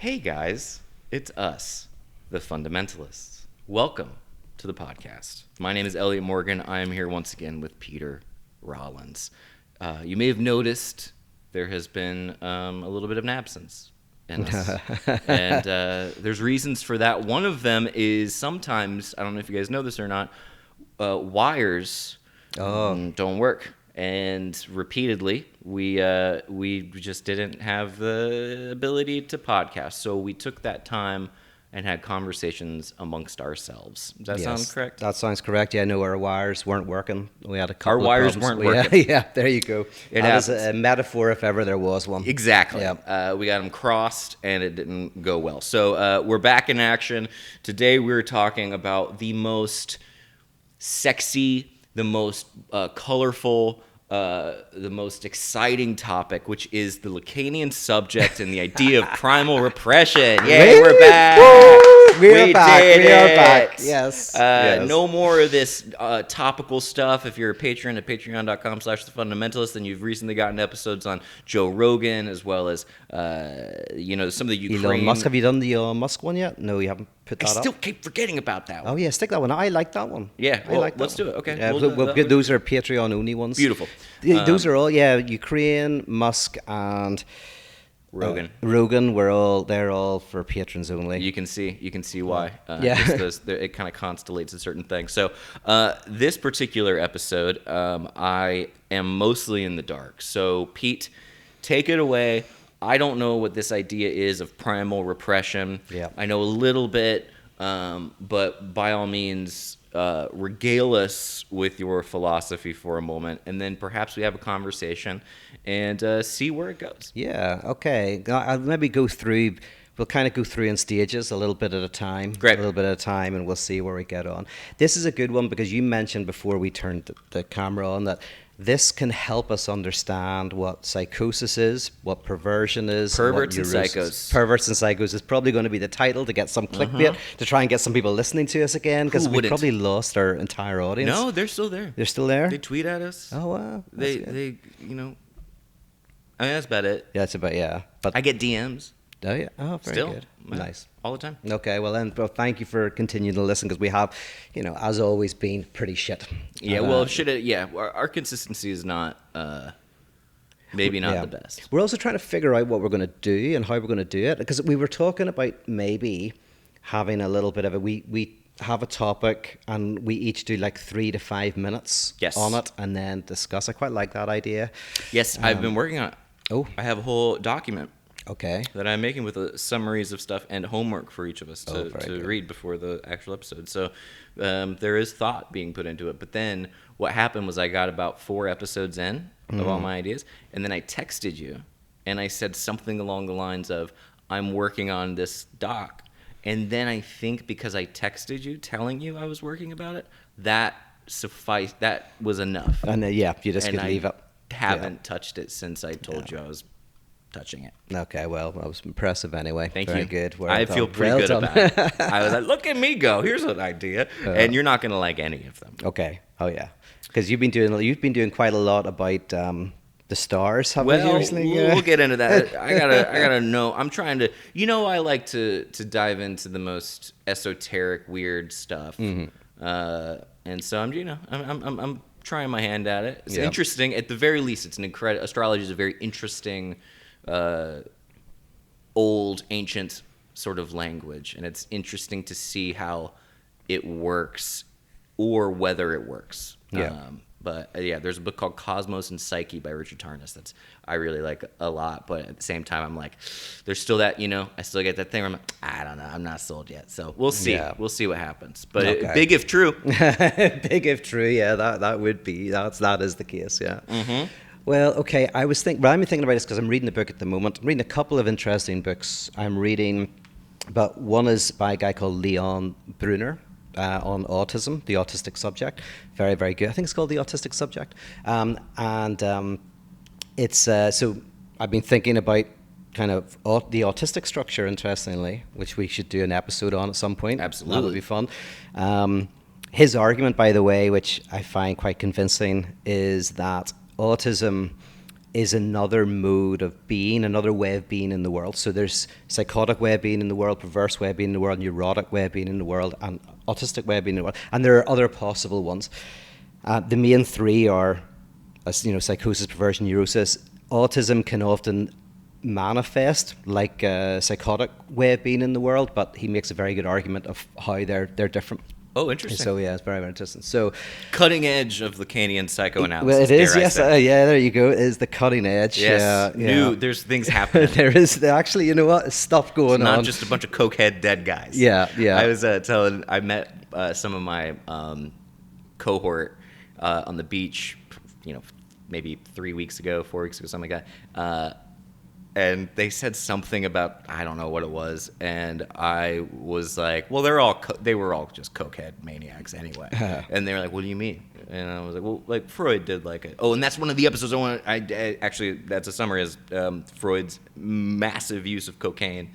Hey guys, it's us, the Fundamentalists. Welcome to the podcast. My name is Elliott Morgan. I am here once again with Peter Rollins. You may have noticed there has been a little bit of an absence in us. And there's reasons for that. One of them is sometimes, I don't know if you guys know this or not, wires don't work. And repeatedly, we just didn't have the ability to podcast. So we took that time and had conversations amongst ourselves. Does that sound correct? That sounds correct. Yeah, no, our wires weren't working. We had a couple Our wires of problems. weren't working. Yeah, there you go. That is a metaphor if ever there was one. Exactly. Yeah. We got them crossed, and it didn't go well. So we're back in action. Today we're talking about the most sexy, the most colorful, the most exciting topic, which is the Lacanian subject and the idea of primal repression. Yay, we're back! We are back. Yes. No more of this topical stuff. If you're a patron at patreon.com/thefundamentalist, then you've recently gotten episodes on Joe Rogan, as well as some of the Ukraine. Elon Musk. Have you done the Elon Musk one yet? No, you haven't put that up. I still keep forgetting about that one. Oh yeah, stick that one. I like that one. Yeah, let's do it. Okay. Yeah, those are Patreon only ones. Beautiful. Those are all Ukraine, Musk, and Rogan. They're all for patrons only. You can see why. Yeah. It kind of constellates a certain thing. So this particular episode, I am mostly in the dark. So Pete, take it away. I don't know what this idea is of primal repression. Yeah. I know a little bit, but by all means, regale us with your philosophy for a moment, and then perhaps we have a conversation and see where it goes. Yeah, okay. I'll maybe go through. We'll kind of go through in stages, a little bit at a time. Great. A little bit at a time, and we'll see where we get on. This is a good one because you mentioned before we turned the camera on that this can help us understand what psychosis is, what perversion is. Perverts and psychos. Perverts and psychos is probably going to be the title to get some clickbait, to try and get some people listening to us again, because we probably lost our entire audience. No, they're still there. They're still there? They tweet at us. Oh, wow. They I mean, that's about it. Yeah, that's about, yeah. But I get DMs. Oh, yeah. Oh, very Still, good. man, Nice. all the time. Okay, well then, thank you for continuing to listen, because we have, as always, been pretty shit. Yeah, our consistency is not, maybe not the best. We're also trying to figure out what we're going to do and how we're going to do it, because we were talking about maybe having a little bit of we have a topic and we each do like 3 to 5 minutes on it and then discuss. I quite like that idea. Yes, I've been working on it. Oh. I have a whole document. Okay. That I'm making with summaries of stuff and homework for each of us to read before the actual episode. So there is thought being put into it. But then what happened was I got about 4 episodes in of all my ideas, and then I texted you, and I said something along the lines of, I'm working on this doc. And then I think because I texted you telling you I was working about it, that sufficed. That was enough. And you just could leave it. I haven't touched it since I told you I was touching it. Okay, well, that was impressive anyway. Thank you. Very good. I feel pretty good about it. I was like, look at me go. Here's an idea. And you're not going to like any of them. Okay. Oh, yeah. Because you've been doing quite a lot about the stars, haven't you recently? We'll get into that. I gotta know. I'm trying to. I like to dive into the most esoteric, weird stuff. And so I'm trying my hand at it. It's interesting. At the very least, it's an incredible. Astrology is a very interesting, old, ancient sort of language, and it's interesting to see how it works or whether it works. But there's a book called Cosmos and Psyche by Richard Tarnas that's I really like a lot. But at the same time, I'm like, there's still that, I still get that thing where I'm like, I don't know, I'm not sold yet. So we'll see. Yeah. We'll see what happens. But big if true. Big if true, yeah, that would be, that is the case, yeah. Mm-hmm. Well, okay, I've been thinking about this because I'm reading a book at the moment. I'm reading a couple of interesting books. I'm reading, but one is by a guy called Leon Bruner. On autism, the autistic subject. Very, very good. I think it's called The Autistic Subject. It's so I've been thinking about kind of the autistic structure, interestingly, which we should do an episode on at some point. Absolutely. That would be fun. His argument, by the way, which I find quite convincing, is that autism is another mode of being, another way of being in the world. So there's psychotic way of being in the world, perverse way of being in the world, neurotic way of being in the world, and autistic way of being in the world. And there are other possible ones. The main three are, psychosis, perversion, neurosis. Autism can often manifest like a psychotic way of being in the world, but he makes a very good argument of how they're different. Oh, interesting. So yeah, it's very, very interesting. So cutting edge of Lacanian psychoanalysis. Well, it is, yes. Yeah, there you go. It is the cutting edge. Yes. Yeah. There's things happening. There is actually, you know what? Stuff going on. Not just a bunch of cokehead dead guys. Yeah. I met some of my cohort on the beach, maybe 3 weeks ago, 4 weeks ago, something like that. And they said something about, I don't know what it was, and I was like, well, they were all just cokehead maniacs anyway. And they were like, what do you mean? And I was like, well, like Freud did and that's one of the episodes actually, that's a summary, is Freud's massive use of cocaine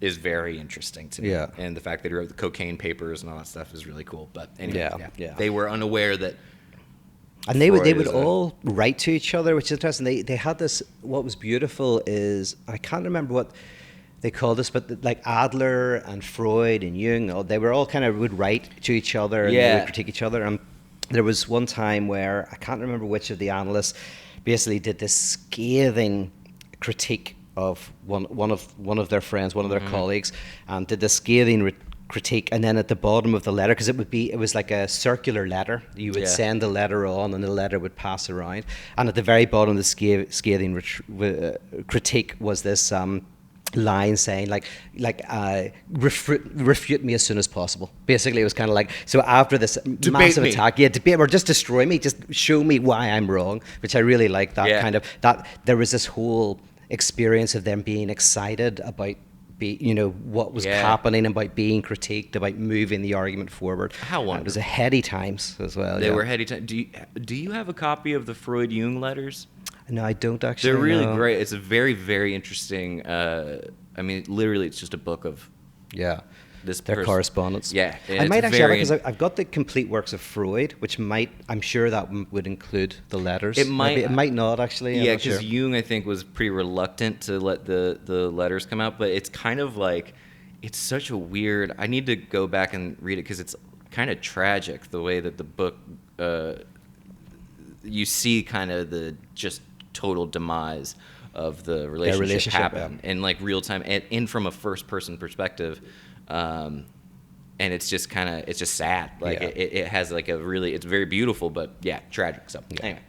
is very interesting to me. Yeah. And the fact that he wrote the cocaine papers and all that stuff is really cool. But anyway, yeah. They were unaware that. And they would all write to each other, which is interesting. They had this. What was beautiful is, I can't remember what they called this, but like Adler and Freud and Jung, they were all kind of would write to each other and they would critique each other. And there was one time where I can't remember which of the analysts basically did this scathing critique of one of their friends, one of their colleagues, and did this scathing critique, and then at the bottom of the letter, because it was like a circular letter, you would send the letter on and the letter would pass around, and at the very bottom of the scathing critique was this line saying refute me as soon as possible. Basically it was kind of like, so after this massive attack, debate or just destroy me, just show me why I'm wrong, which I really like. That kind of, that there was this whole experience of them being excited about what was happening, about being critiqued, about moving the argument forward. How wonderful. It was a heady times as well. They were heady times. Do you have a copy of the Freud-Jung letters? No, I don't actually. They're really great. It's a very, very interesting. Literally, it's just a book of their correspondence. Yeah, I might actually have it, because I've got the complete works of Freud, which I'm sure that would include the letters. It might not actually. Yeah, because Jung, I think, was pretty reluctant to let the letters come out, but it's kind of like, it's such a weird. I need to go back and read it because it's kind of tragic the way that the book. You see kind of the just total demise of the relationship happen in like real time and from a first person perspective. And it's just sad. Like it has like it's very beautiful, but tragic. So anyway.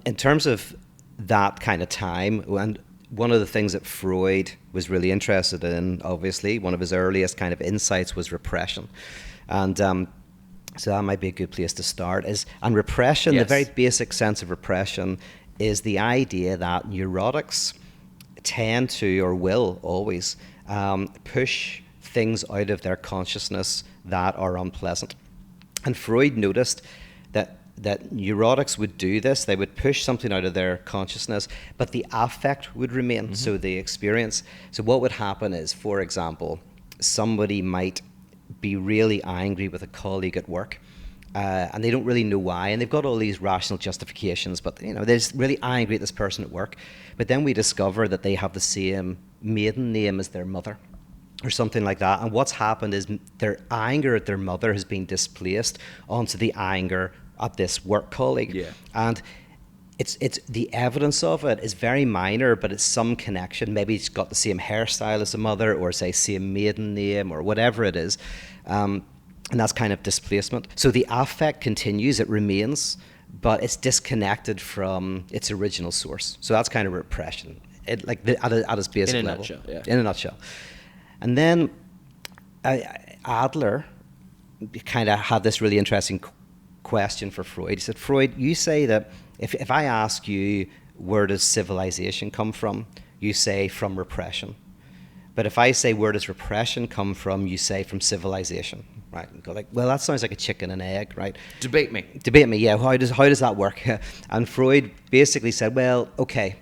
In terms of that kind of time, and one of the things that Freud was really interested in, obviously, one of his earliest kind of insights was repression. And so that might be a good place to start. And repression, the very basic sense of repression, is the idea that neurotics tend to, or will always, push things out of their consciousness that are unpleasant. And Freud noticed that neurotics would do this. They would push something out of their consciousness, but the affect would remain. So the experience. So what would happen is, for example, somebody might be really angry with a colleague at work, and they don't really know why, and they've got all these rational justifications, but they're just really angry at this person at work. But then we discover that they have the same maiden name as their mother, or something like that. And what's happened is their anger at their mother has been displaced onto the anger at this work colleague. And it's the evidence of it is very minor, but it's some connection. Maybe it's got the same hairstyle as the mother, or say same maiden name, or whatever it is. And that's kind of displacement. So the affect continues, it remains, but it's disconnected from its original source. So that's kind of repression, at its basic level. In a nutshell. And then Adler kind of had this really interesting question for Freud. He said, Freud, you say that if I ask you, where does civilization come from? You say from repression. But if I say, where does repression come from? You say from civilization, right? And go like, well, that sounds like a chicken and egg, right? Debate me, yeah. How does that work? And Freud basically said, well, okay,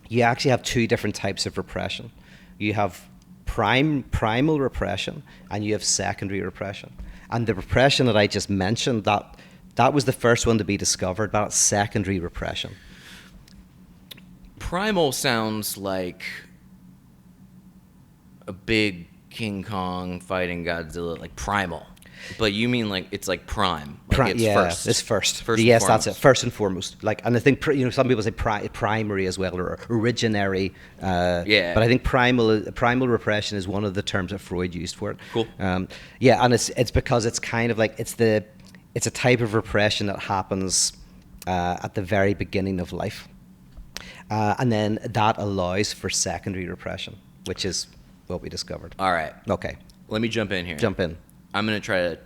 you actually have two different types of repression. You have primal repression, and you have secondary repression. And the repression that I just mentioned, that was the first one to be discovered, but it's secondary repression. primal sounds like a big King Kong fighting Godzilla, like primal. But you mean like it's like prime? Like it's first. It's first. First yes, and that's foremost. it. First and foremost. Like, and I think some people say primary as well, or originary. Yeah. But I think primal repression is one of the terms that Freud used for it. Cool. Yeah, and it's because it's kind of like it's a type of repression that happens at the very beginning of life, and then that allows for secondary repression, which is what we discovered. All right. Okay. Let me jump in here. Jump in. I'm going to try to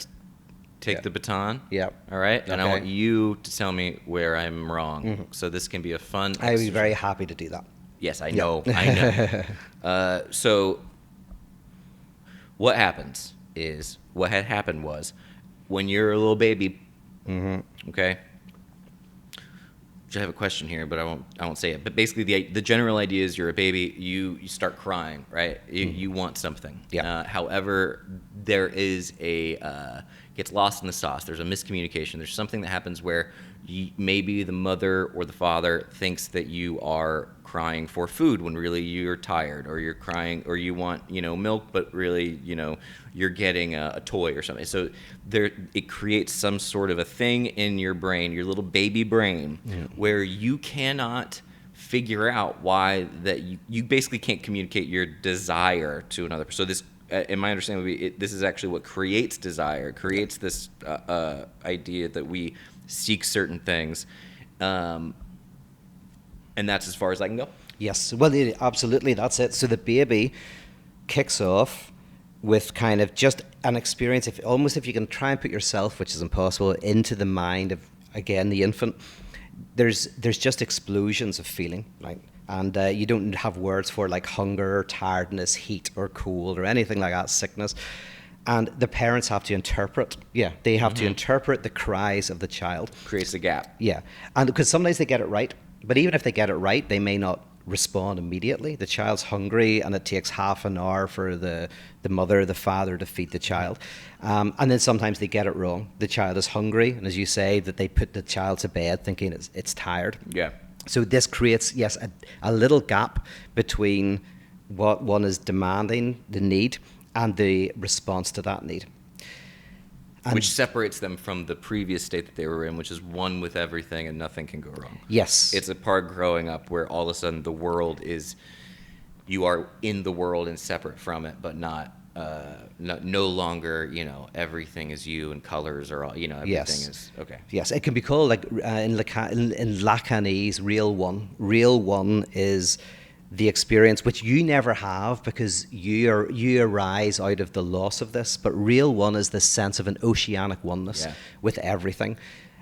take the baton. Yeah. All right? And I Okay. want you to tell me where I'm wrong. So this can be a fun I would be exercise. very happy to do that. Yes, I know. I know. So what happens is, what had happened was, when you're a little baby, okay? I have a question here, but I won't say it. But basically, the general idea is you're a baby, you start crying, right? You want something. Yeah. However, there is gets lost in the sauce. There's a miscommunication. There's something that happens where maybe the mother or the father thinks that you are crying for food when really you're tired, or you're crying, or you want milk, but really you're getting a toy or something. So it creates some sort of a thing in your brain, your little baby brain, where you cannot figure out why that you basically can't communicate your desire to another person. So this, in my understanding, would be this is actually what creates desire, creates this idea that we seek certain things, and that's as far as I can go. Yes, well, absolutely, that's it. So the baby kicks off with kind of just an experience, if you can try and put yourself, which is impossible, into the mind of, again, the infant. There's just explosions of feeling, right? And you don't have words for like hunger, tiredness, heat, or cold, or anything like that, sickness. And the parents have to interpret. Yeah, they have to interpret the cries of the child. Creates a gap. Yeah, and because sometimes they get it right, but even if they get it right, they may not respond immediately. The child's hungry, and it takes half an hour for the mother, the father to feed the child. And then sometimes they get it wrong. The child is hungry, and as you say, that they put the child to bed thinking it's tired. Yeah. So this creates, yes, a little gap between what one is demanding, the need, and the response to that need. And which separates them from the previous state that they were in, which is one with everything and nothing can go wrong. Yes. It's a part growing up where all of a sudden the world is, you are in the world and separate from it, but no longer, everything is you and colors are all, everything Yes. is, okay. Yes, it can be called, like in Lacanese, real one. Real one is the experience which you never have because you arise out of the loss of this, but real one is the sense of an oceanic oneness with everything.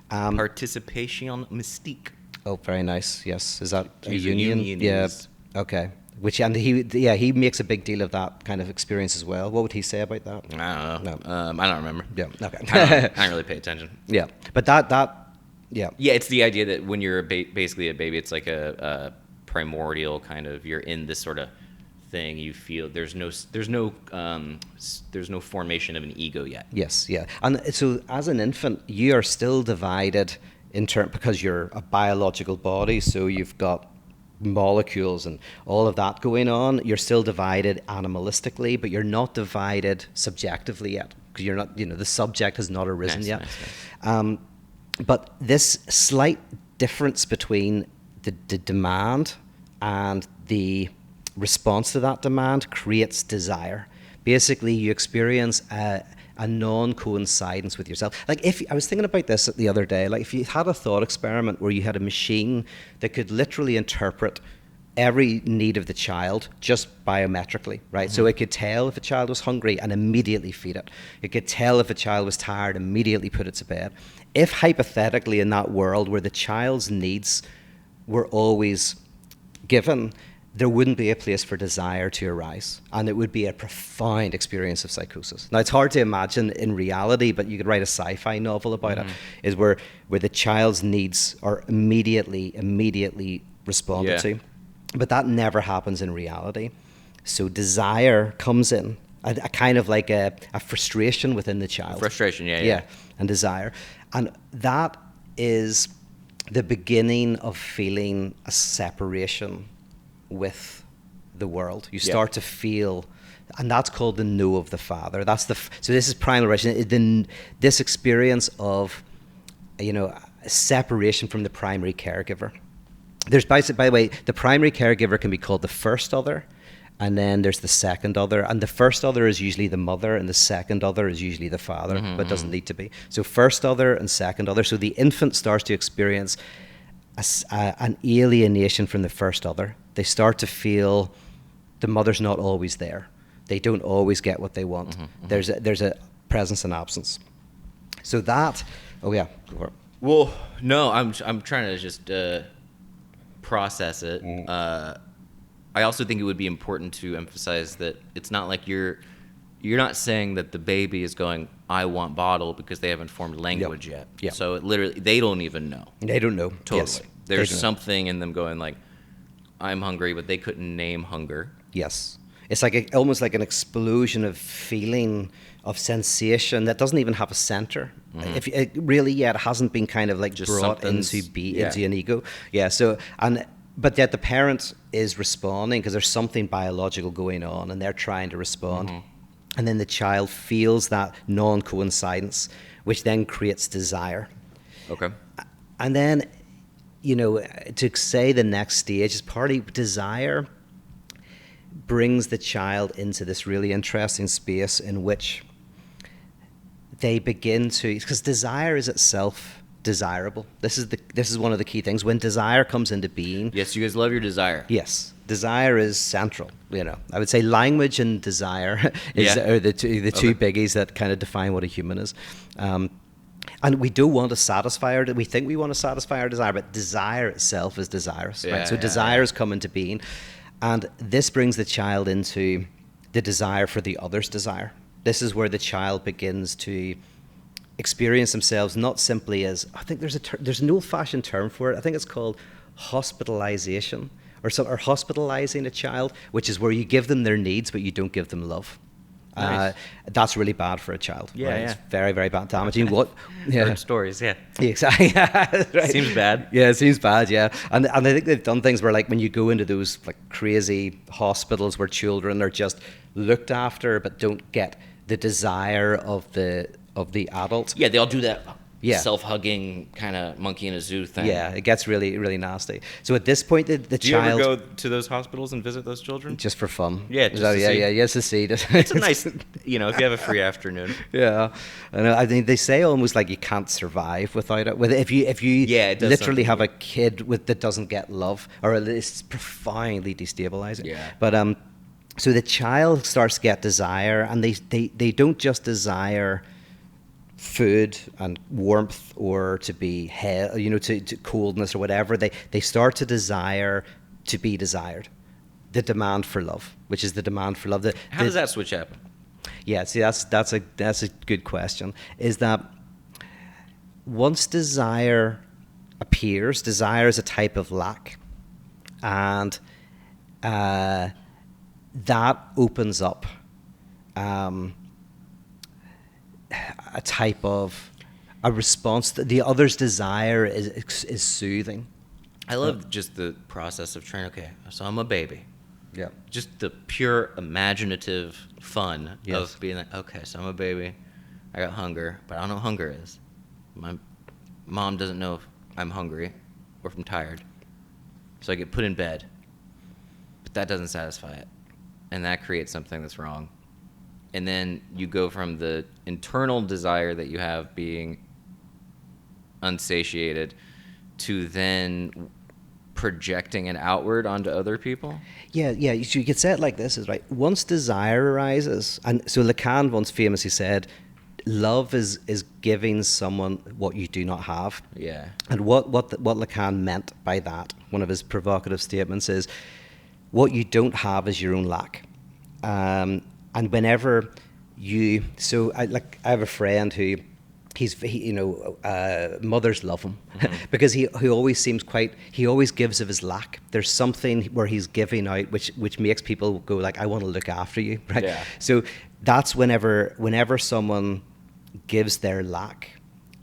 Participation mystique. Oh, very nice. Yes, is that a He's a union? Yeah. unionist. Okay. He makes a big deal of that kind of experience as well. What would he say about that? I don't know. No. I don't remember. Yeah. Okay. I don't really pay attention. Yeah, but that. Yeah. Yeah, it's the idea that when you're basically a baby, it's like a primordial kind of, you're in this sort of thing. You feel there's no formation of an ego yet. Yes, yeah. And so as an infant, you are still divided because you're a biological body, so you've got molecules and all of that going on. You're still divided animalistically, but you're not divided subjectively yet, because you're not, the subject has not arisen yet. Nice. But this slight difference between the demand and the response to that demand creates desire. Basically, you experience a non-coincidence with yourself. Like, I was thinking about this the other day, like if you had a thought experiment where you had a machine that could literally interpret every need of the child just biometrically, right? Mm-hmm. So it could tell if a child was hungry and immediately feed it. It could tell if a child was tired, immediately put it to bed. If hypothetically in that world where the child's needs were always given, there wouldn't be a place for desire to arise, and it would be a profound experience of psychosis. Now, it's hard to imagine in reality, but you could write a sci-fi novel about it, is where the child's needs are immediately responded to. But that never happens in reality. So desire comes in, a kind of like a frustration within the child. Frustration, yeah. And desire. And that is the beginning of feeling a separation with the world. You start to feel, and that's called the know of the Father. That's so this is primal relation. This experience of, separation from the primary caregiver. There's, by the way, the primary caregiver can be called the first other, and then there's the second other. And the first other is usually the mother, and the second other is usually the father, but doesn't need to be. So first other and second other. So the infant starts to experience an alienation from the first other. They start to feel the mother's not always there. They don't always get what they want. There's a presence and absence. So that, go for it. Well, no, I'm trying to just process it. I also think it would be important to emphasize that it's not like you're not saying that the baby is going, I want bottle, because they haven't formed language yet. Yep. So it literally, they don't even know. They don't know. Totally. Yes. There's something in them going like, I'm hungry, but they couldn't name hunger. Yes. It's like almost like an explosion of feeling, of sensation that doesn't even have a center. If it really yet hasn't been kind of like just brought into an ego. Yeah. So but yet the parent is responding because there's something biological going on, and they're trying to respond, and then the child feels that non-coincidence, which then creates desire. Okay. And then, to say the next stage is partly desire brings the child into this really interesting space in which they begin to, because desire is itself desirable. This is one of the key things. When desire comes into being. Yes, you guys love your desire. Yes, desire is central. I would say language and desire are the two biggies that kind of define what a human is. And we don't want to satisfy we think we want to satisfy our desire, but desire itself is desirous. Right? So desires come into being. And this brings the child into the desire for the other's desire. This is where the child begins to experience themselves not simply as, I think there's an old-fashioned term for it. I think it's called hospitalization, or hospitalizing a child, which is where you give them their needs, but you don't give them love. Nice. That's really bad for a child. Yeah, It's very, very bad, damaging. Heard stories, Exactly. Right. Seems bad. Yeah, it seems bad. Yeah, and I think they've done things where, like, when you go into those like crazy hospitals where children are just looked after but don't get the desire of the adult. Yeah, they all do that. Self-hugging kind of monkey in a zoo thing. Yeah, it gets really, really nasty. So at this point, the do child... Do you ever go to those hospitals and visit those children? Just for fun. Yeah, just to see. Just to see. It's a nice, if you have a free afternoon. Yeah. And I think they say almost like you can't survive without it. If you literally have a kid that doesn't get love, or it's profoundly destabilizing. Yeah. But so the child starts to get desire, and they don't just desire food and warmth or to be to coldness or whatever. They start to desire to be desired. The demand for love, which is the demand for love. How does that switch happen? Yeah, see, that's a good question. Is that once desire appears, desire is a type of lack, and that opens up a type of a response. The other's desire is soothing. I love just the process of trying. Okay, so I'm a baby. Yeah. Just the pure imaginative fun of being like, okay, so I'm a baby. I got hunger, but I don't know what hunger is. My mom doesn't know if I'm hungry or if I'm tired. So I get put in bed. But that doesn't satisfy it. And that creates something that's wrong. And then you go from the internal desire that you have being unsatiated to then projecting it outward onto other people? Yeah. You could say it like this, is right. Once desire arises, and so Lacan once famously said, love is giving someone what you do not have. Yeah. And what Lacan meant by that, one of his provocative statements, is what you don't have is your own lack. And whenever I have a friend who mothers love him because he always gives of his lack. There's something where he's giving out which makes people go like, I want to look after you, right? Yeah. So that's whenever someone gives their lack,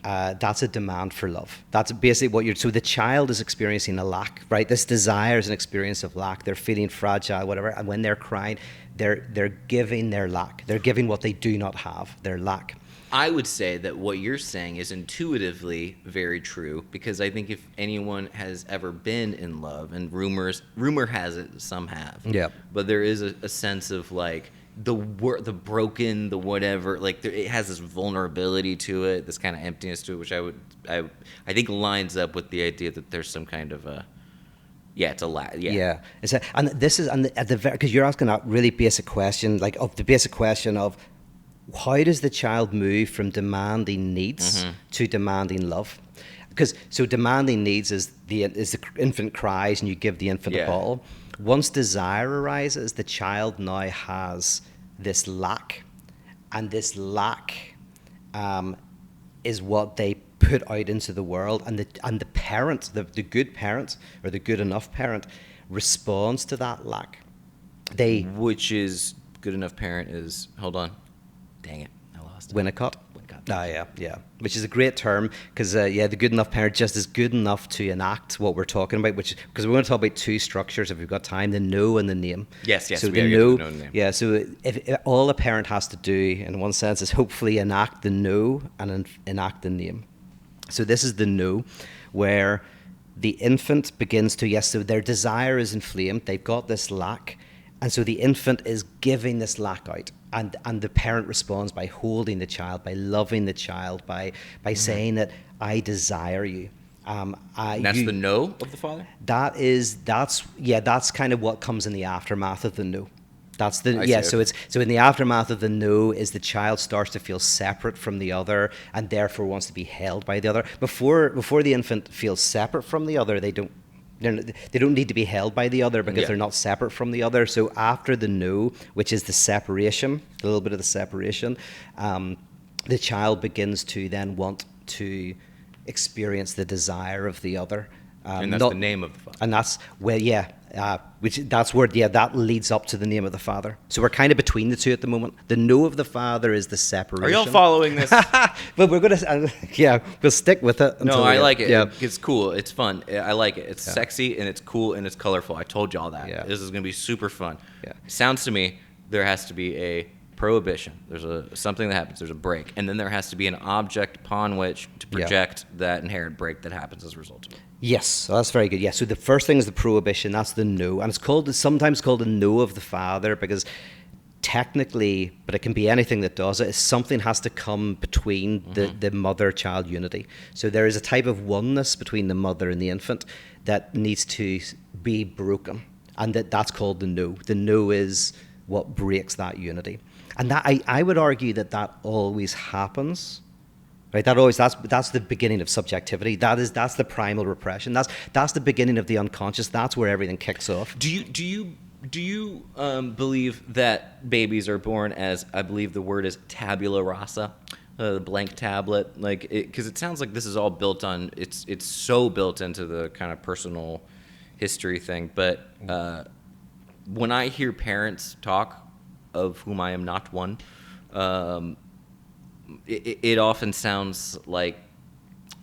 that's a demand for love. That's basically what you're. So the child is experiencing a lack, right? This desire is an experience of lack. They're feeling fragile, whatever. And when they're crying, they're giving their lack. They're giving what they do not have, their lack. I would say that what you're saying is intuitively very true, because I think if anyone has ever been in love, and rumor has it some have, Yeah. but there is a sense of like the broken, the whatever, like it has this vulnerability to it, this kind of emptiness to it, which I think lines up with the idea that there's some kind of a it's a lack. Yeah. And this is at the very, because you're asking that really basic question, like of the basic question of, how does the child move from demanding needs to demanding love? Because so demanding needs is the infant cries and you give the infant a bottle. Once desire arises, the child now has this lack, and this lack is what they put out into the world, and the parent, the good parent or the good enough parent, responds to that lack. Which is good enough parent is, hold on. Dang it, I lost it. Winnicott. Yeah. Which is a great term, because the good enough parent just is good enough to enact what we're talking about, because we're going to talk about two structures, if we've got time, the know and the name. Yes, so we the know know and name. Yeah, so if all a parent has to do, in one sense, is hopefully enact the know and enact the name. So this is the know, where the infant begins to, so their desire is inflamed, they've got this lack, and so the infant is giving this lack out. And the parent responds by holding the child, by loving the child, by saying that I desire you. That's the no of the father? That's kind of what comes in the aftermath of the no. That's the see. So in the aftermath of the no is the child starts to feel separate from the other, and therefore wants to be held by the other. Before the infant feels separate from the other, they don't need to be held by the other, because they're not separate from the other. So after the no, which is the separation, a little bit of the separation, the child begins to then want to experience the desire of the other. And that's the name of the father. And that's that leads up to the name of the father. So we're kind of between the two at the moment. The no of the father is the separation. Are y'all following this? But we're gonna, we'll stick with it. No, I like it. Yeah. It's cool. It's fun. I like it. It's sexy and it's cool and it's colorful. I told y'all that. Yeah. This is gonna be super fun. Yeah. It sounds to me there has to be a prohibition. There's something that happens. There's a break, and then there has to be an object upon which to project that inherent break that happens as a result of it. Yes, so that's very good. Yeah, so the first thing is the prohibition. That's the no, and it's sometimes called the no of the father, because technically, but it can be anything that does it, is something has to come between the mother-child unity. So there is a type of oneness between the mother and the infant that needs to be broken, and that's called the no. The no is what breaks that unity, and that I would argue that always happens. Right, that's the beginning of subjectivity. That's the primal repression. That's the beginning of the unconscious. That's where everything kicks off. Do you believe that babies are born as, I believe the word is tabula rasa, the blank tablet? Like, because it sounds like this is all built on. It's so built into the kind of personal history thing. But when I hear parents talk, of whom I am not one. It often sounds like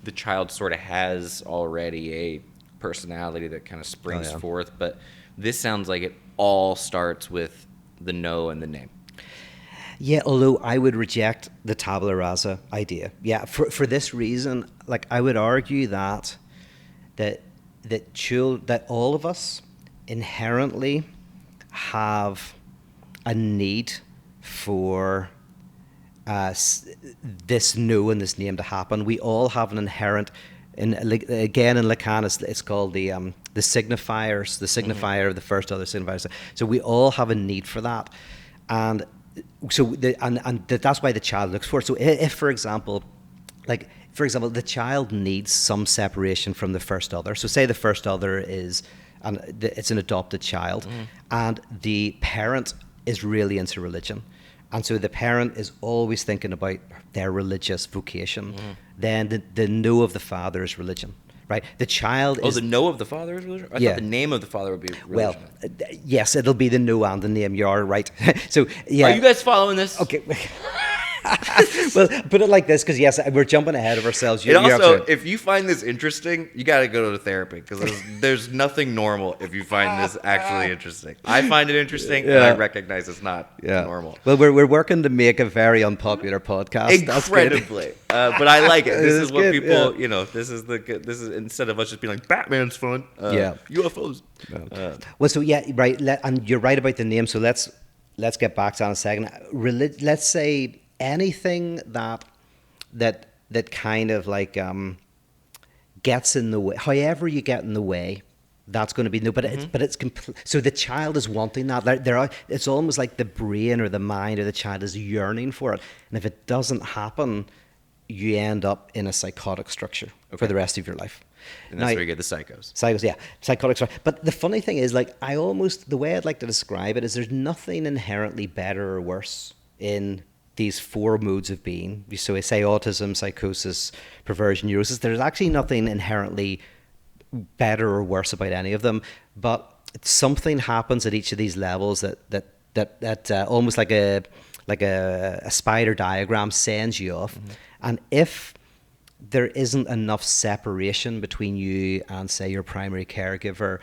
the child sort of has already a personality that kind of springs forth, but this sounds like it all starts with the no and the name. Yeah, although I would reject the tabula rasa idea. Yeah, for this reason, like I would argue that all of us inherently have a need for this no and this name to happen. We all have an inherent, again in Lacan it's called the signifiers, the signifier of the first other signifiers. So we all have a need for that, and so that's why the child looks for it. So if for example, the child needs some separation from the first other. So say the first other is, and it's an adopted child, and the parent is really into religion. And so the parent is always thinking about their religious vocation. Then the no of the father is religion, right? The child is... Oh, the no of the father is religion? I thought the name of the father would be religion. Well, yes, it'll be the no and the name. You are right. So, yeah. Are you guys following this? Okay. Well, put it like this, because yes, we're jumping ahead of ourselves. And also, if you find this interesting, you got to go to therapy, because there's nothing normal if you find this actually interesting. I find it interesting, and I recognize it's not normal. Well, we're working to make a very unpopular podcast. Incredibly, but I like it. This is what good, people, This is instead of us just being like Batman's fun. UFOs. Well, so yeah, right, and you're right about the name. So let's get back to that in a second. Let's say anything that kind of like gets in the way. However you get in the way, that's going to be no. But it's so the child is wanting that. It's almost like the brain or the mind or the child is yearning for it, and if it doesn't happen, you end up in a psychotic structure for the rest of your life. And that's where you get the psychos. Psychos, yeah. Psychotic structure. But the funny thing is, like, the way I'd like to describe it is there's nothing inherently better or worse in these four modes of being. So we say autism, psychosis, perversion, neurosis. There's actually nothing inherently better or worse about any of them, but something happens at each of these levels that almost like a spider diagram sends you off. And if there isn't enough separation between you and, say, your primary caregiver,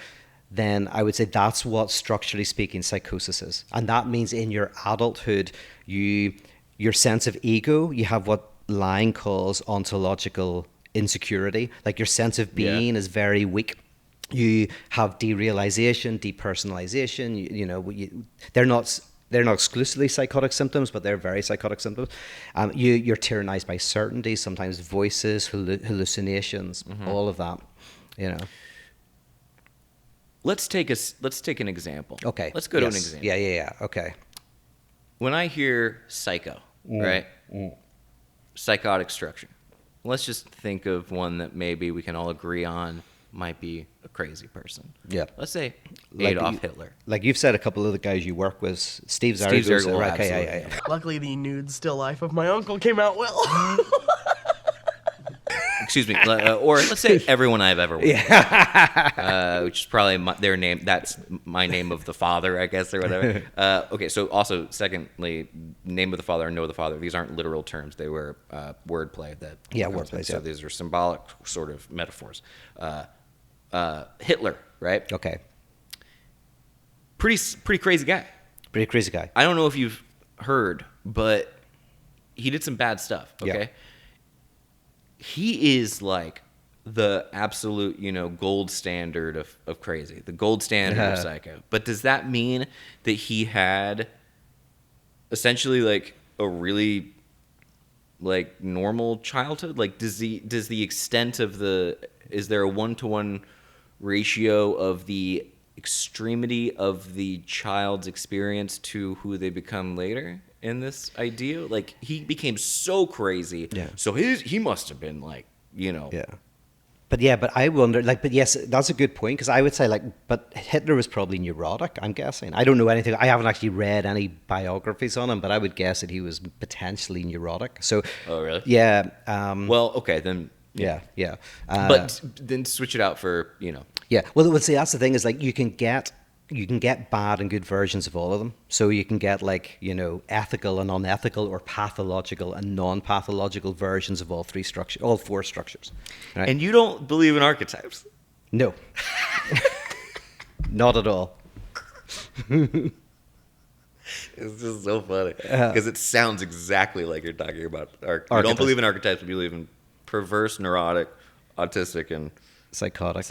then I would say that's what, structurally speaking, psychosis is. And that means in your adulthood, your sense of ego, you have what Lang calls ontological insecurity. Like, your sense of being is very weak. You have derealization, depersonalization. They're not exclusively psychotic symptoms, but they're very psychotic symptoms. You're tyrannized by certainty, sometimes voices, hallucinations, all of that. Let's take an example. Okay. Let's go to an example. Yeah. Okay. When I hear psycho, right? Psychotic structure. Let's just think of one that maybe we can all agree on might be a crazy person. Yeah. Let's say Adolf Hitler. Like you've said, a couple of the guys you work with, Steve Zaragoza. Right, okay, yeah. Luckily, the nude still life of my uncle came out well. Excuse me. Or let's say everyone I've ever worked with. Which is probably their name. That's my name of the father, I guess, or whatever. Okay, so also, secondly, name of the father and know the father. These aren't literal terms. They were wordplay. Wordplay. So these are symbolic sort of metaphors. Hitler, right? Okay. Pretty crazy guy. Pretty crazy guy. I don't know if you've heard, but he did some bad stuff, okay? Yeah. He is like the absolute, gold standard of crazy, the gold standard of psycho. But does that mean that he had essentially like a really like normal childhood? Like, does the extent of is there a 1-to-1 ratio of the extremity of the child's experience to who they become later in this idea? Like, he became so crazy. Yeah. So he must have been like, Yeah. But I wonder, but yes, that's a good point, because I would say, but Hitler was probably neurotic, I'm guessing. I don't know anything. I haven't actually read any biographies on him, but I would guess that he was potentially neurotic. So. Oh, really? Yeah. Well, okay, then. Yeah. But then switch it out for, Yeah. Well, see, that's the thing, is like you can get bad and good versions of all of them. So you can get ethical and unethical, or pathological and non-pathological versions of all four structures. Right? And you don't believe in archetypes? No. Not at all. It's just so funny, because it sounds exactly like you're talking about. You don't believe in archetypes, but you believe in perverse, neurotic, autistic, and psychotic.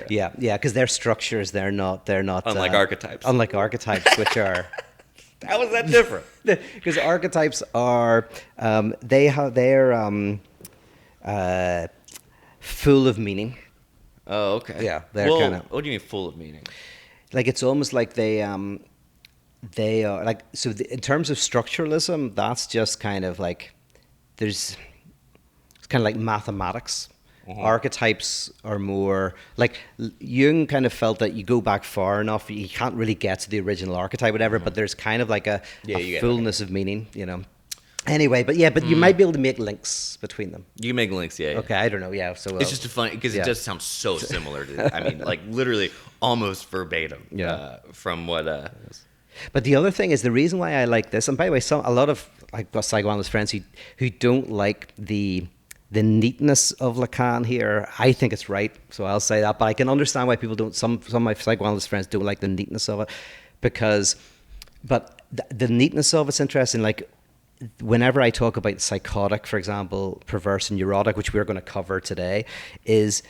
Yeah, because their structures, they're not unlike archetypes. Unlike archetypes, which are. How is that different? Because archetypes are they're full of meaning. Oh, okay. Yeah, they're kind of. What do you mean full of meaning? Like, it's almost like they are like, so in terms of structuralism, that's just kind of like it's kind of like mathematics. Archetypes are more like, Jung kind of felt that you go back far enough, you can't really get to the original archetype, whatever, but there's kind of like a fullness of meaning, Anyway, but you might be able to make links between them. You can make links, yeah. Okay, I don't know, yeah. So it's just funny, because it does sound so similar to, I mean, like literally almost verbatim from what But the other thing is the reason why I like this, and by the way, a lot of I've got psychoanalyst friends who don't like the neatness of Lacan here. I think it's right, so I'll say that. But I can understand why people don't. Some of my psychoanalyst friends don't like the neatness of it, but the neatness of it's interesting. Like whenever I talk about psychotic, for example, perverse and neurotic, which we're going to cover today, it's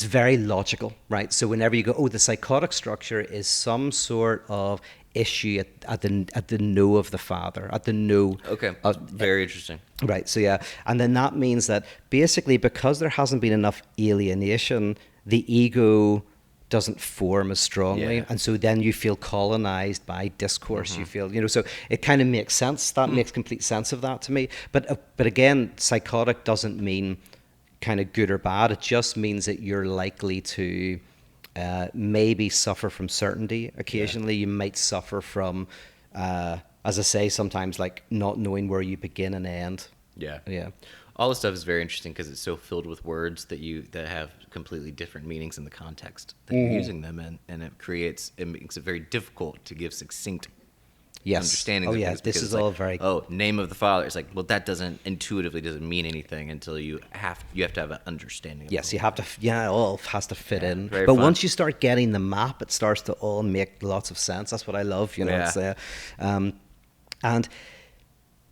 very logical, right? So whenever you go, the psychotic structure is some sort of issue at the no of the father, at the no. Okay, very interesting. Right, so yeah. And then that means that basically because there hasn't been enough alienation, the ego doesn't form as strongly. Yeah. And so then you feel colonized by discourse. You feel, so it kind of makes sense. That makes complete sense of that to me. But again, psychotic doesn't mean kind of good or bad. It just means that you're likely to maybe suffer from certainty occasionally. You might suffer from, as I say, sometimes like not knowing where you begin and end. Yeah. All this stuff is very interesting because it's so filled with words that have completely different meanings in the context that you're using them in, and it makes it very difficult to give succinct understanding. Oh yeah, this is all very. Oh, name of the father. It's like, well, that doesn't mean anything until you have to have an understanding. Yes, you have to. Yeah, it all has to fit in. Very But fun. once you start getting the map, it starts to all make lots of sense. That's what I love. Yeah. And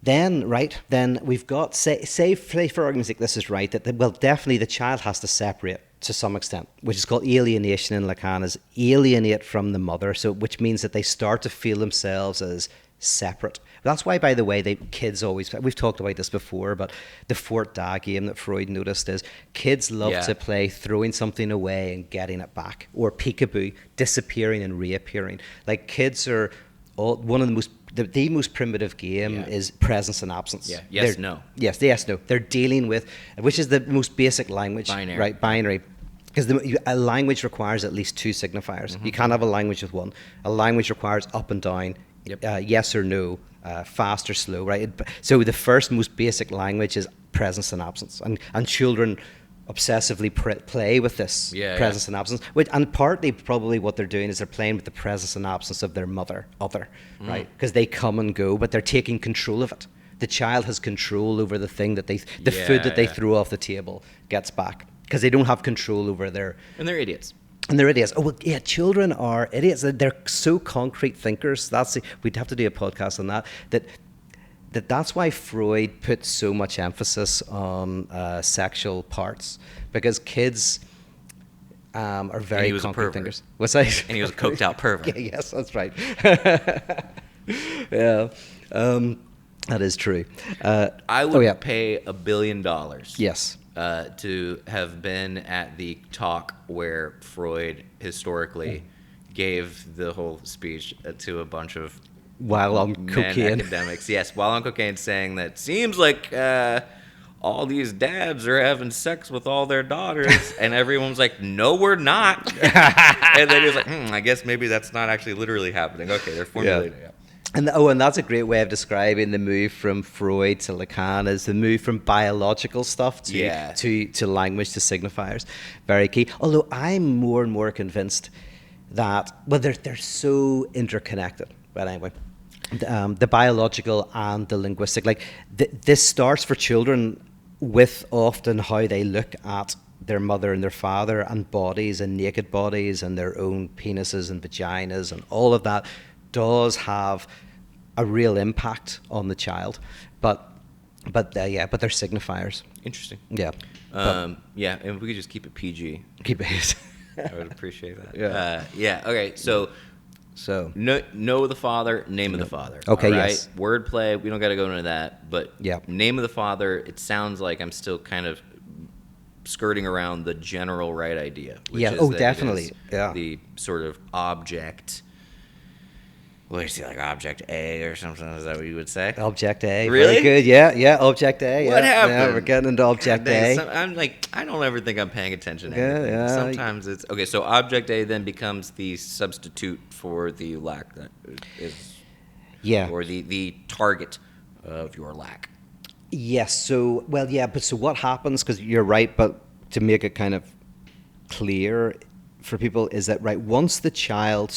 then we've got say for argument's sake, this is right. That definitely the child has to separate to some extent, which is called alienation in Lacan, is alienate from the mother. So which means that they start to feel themselves as separate. That's why, by the way, kids always, we've talked about this before, but the Fort Da game that Freud noticed is kids love to play throwing something away and getting it back, or peekaboo, disappearing and reappearing. Like kids are one of the most primitive game is presence and absence. Yeah. Yes, no. Yes, no. They're dealing with, which is the most basic language. Binary. Right, binary. Because a language requires at least two signifiers. You can't have a language with one. A language requires up and down, yes or no, fast or slow, right? So the first most basic language is presence and absence. And children obsessively play with this presence and absence, and partly probably what they're doing is they're playing with the presence and absence of their other, right? Because they come and go, but they're taking control of it. The child has control over the thing that food that they threw off the table gets back, because they don't have control over and they're idiots. And they're idiots. Oh, well, yeah, children are idiots. They're so concrete thinkers. We'd have to do a podcast on that. That's why Freud put so much emphasis on sexual parts, because kids are very concrete thinkers. What's that? And he was a coked out pervert. Yes, that's right. Yeah, that is true. I would pay $1 billion. Yes. To have been at the talk where Freud historically gave the whole speech to a bunch of while on cocaine academics. Yes, while on cocaine, saying that seems like all these dads are having sex with all their daughters, and everyone's like, no, we're not. And then he was like, I guess maybe that's not actually literally happening. Okay, they're formulating it. And that's a great way of describing the move from Freud to Lacan, is the move from biological stuff to language, to signifiers. Very key. Although I'm more and more convinced that, they're so interconnected. But anyway, the biological and the linguistic, like this starts for children with often how they look at their mother and their father, and bodies and naked bodies and their own penises and vaginas, and all of that does have a real impact on the child, but they're signifiers. Interesting. Yeah. And if we could just keep it PG. Keep it. I would appreciate that. Yeah. Okay. So know the father, name of the father. Okay. All right? Yes. Wordplay. We don't got to go into that, but name of the father. It sounds like I'm still kind of skirting around the general right idea. Which is that definitely. The sort of object. What is he, like Object A or something? Is that what you would say? Object A. Really? Very good. Yeah. Object A. What happened? Yeah, we're getting into Object A. I'm like, I don't ever think I'm paying attention to anything. Yeah. Sometimes it's okay. So Object A then becomes the substitute for the lack that is. Yeah. Or the target of your lack. Yes. So but so what happens? Because you're right, but to make it kind of clear, for people is that, right, once the child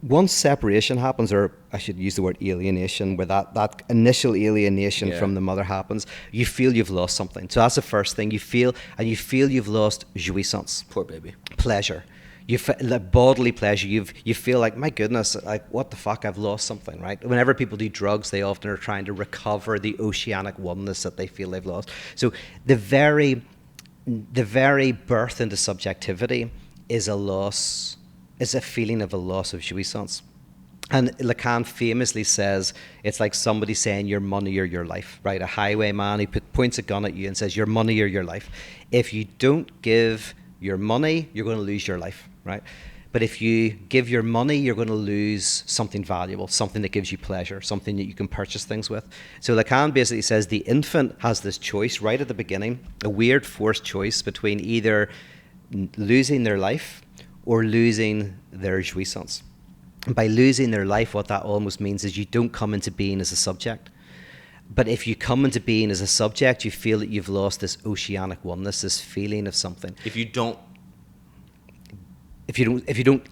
once separation happens, or I should use the word alienation, where that initial alienation from the mother happens, you feel you've lost something. So that's the first thing you feel, and you feel you've lost jouissance. Poor baby. Pleasure. You feel like bodily pleasure. You feel like, my goodness, like, what the fuck, I've lost something, right? Whenever people do drugs, they often are trying to recover the oceanic oneness that they feel they've lost. So the very birth into subjectivity is a feeling of a loss of jouissance. And Lacan famously says it's like somebody saying your money or your life, right? A highwayman who points a gun at you and says your money or your life. If you don't give your money, you're going to lose your life, right? But if you give your money, you're going to lose something valuable, something that gives you pleasure, something that you can purchase things with. So Lacan basically says the infant has this choice right at the beginning, a weird forced choice between either losing their life or losing their jouissance. And by losing their life, what that almost means is you don't come into being as a subject. But if you come into being as a subject, you feel that you've lost this oceanic oneness, this feeling of something. If you don't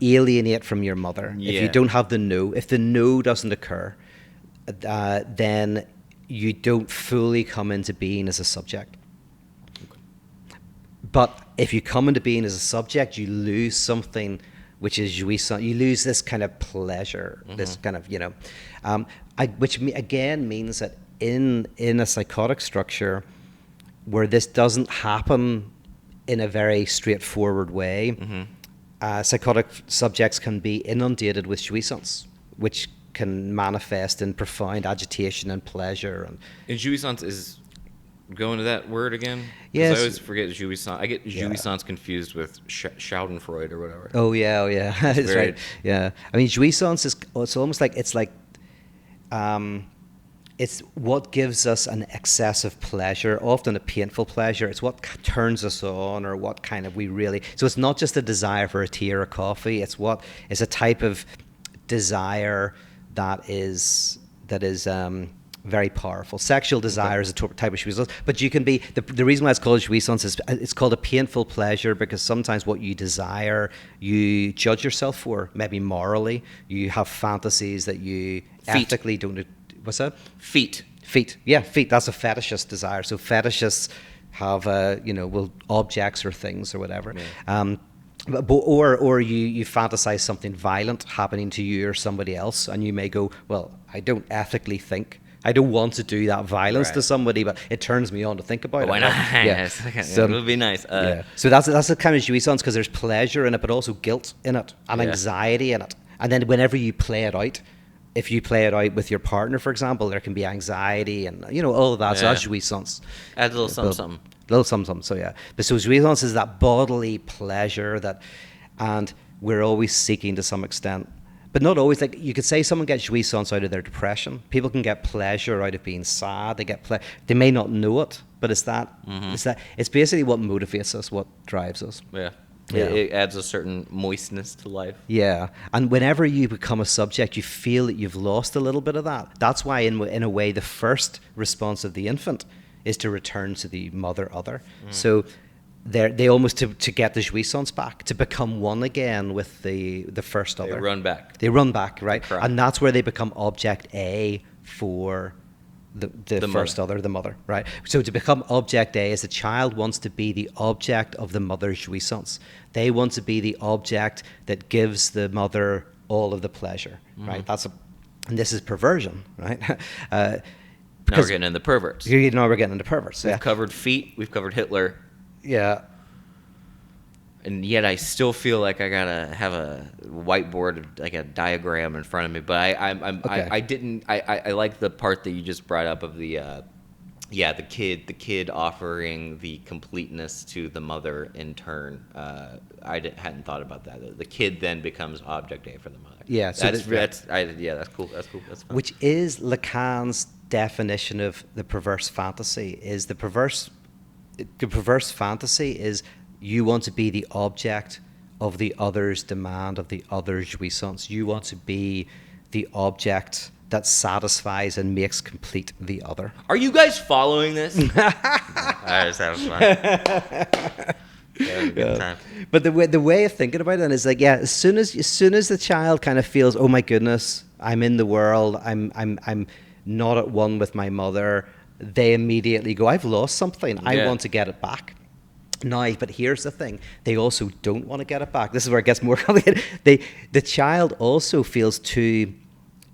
alienate from your mother, if you don't have the no, if the no doesn't occur, then you don't fully come into being as a subject. But if you come into being as a subject, you lose something, which is jouissance. You lose this kind of pleasure, this kind of, which again means that in a psychotic structure where this doesn't happen in a very straightforward way, psychotic subjects can be inundated with jouissance, which can manifest in profound agitation and pleasure. And jouissance is, going to that word again? Yes. I always forget jouissance. I get jouissance confused with Schadenfreude or whatever. Oh yeah. That's right. Yeah. I mean, jouissance is, it's almost like, it's what gives us an excessive pleasure, often a painful pleasure. It's what turns us on, or what kind of so it's not just a desire for a tea or a coffee. It's a type of desire that is very powerful. Sexual desire is a type of jouissance, but you can be, the reason why it's called jouissance is it's called a painful pleasure because sometimes what you desire, you judge yourself for, maybe morally. You have fantasies that you ethically don't. What's that? Feet. Yeah, feet. That's a fetishist desire. So fetishists have, objects or things or whatever. Yeah. Or you fantasize something violent happening to you or somebody else, and you may go, well, I don't ethically think. I don't want to do that violence to somebody, but it turns me on to think about it. Why not? Right? Yeah. So, it would be nice. So that's the kind of jouissance, because there's pleasure in it, but also guilt in it, and anxiety in it. And then whenever you play it out, if you play it out with your partner, for example, there can be anxiety and all of that. Yeah. So that's jouissance. Add a little something. Little something. So yeah. But so jouissance is that bodily pleasure and we're always seeking to some extent. But not always. Like, you could say someone gets jouissance out of their depression. People can get pleasure out of being sad. They may not know it, but it's that. It's basically what motivates us, what drives us. Yeah. It adds a certain moistness to life. Yeah. And whenever you become a subject, you feel that you've lost a little bit of that. That's why, in a way, the first response of the infant is to return to the mother other. So they almost to get the jouissance back, to become one again with the first other. They run back, right? And that's where they become object A for the first other, the mother, right? So to become object A is the child wants to be the object of the mother's jouissance. They want to be the object that gives the mother all of the pleasure, right? And this is perversion, right? Now we're getting into perverts. Now we're getting into perverts. We've covered feet. We've covered Hitler. Yeah. And yet I still feel like I gotta have a whiteboard, like a diagram in front of me. But I like the part that you just brought up of the kid offering the completeness to the mother in turn. Hadn't thought about that. The kid then becomes object A for the mother. Yeah, so that's cool. That's fun. Which is Lacan's definition of the perverse fantasy. The perverse fantasy is, you want to be the object of the other's demand, of the other's jouissance. You want to be the object that satisfies and makes complete the other. Are you guys following this? I just have fun. Yeah, good time. But the way of thinking about it is like, yeah, as soon as the child kind of feels, oh my goodness, I'm in the world, I'm not at one with my mother, they immediately go, I've lost something, I want to get it back. No, but here's the thing, they also don't want to get it back. This is where it gets more complicated. The child also feels too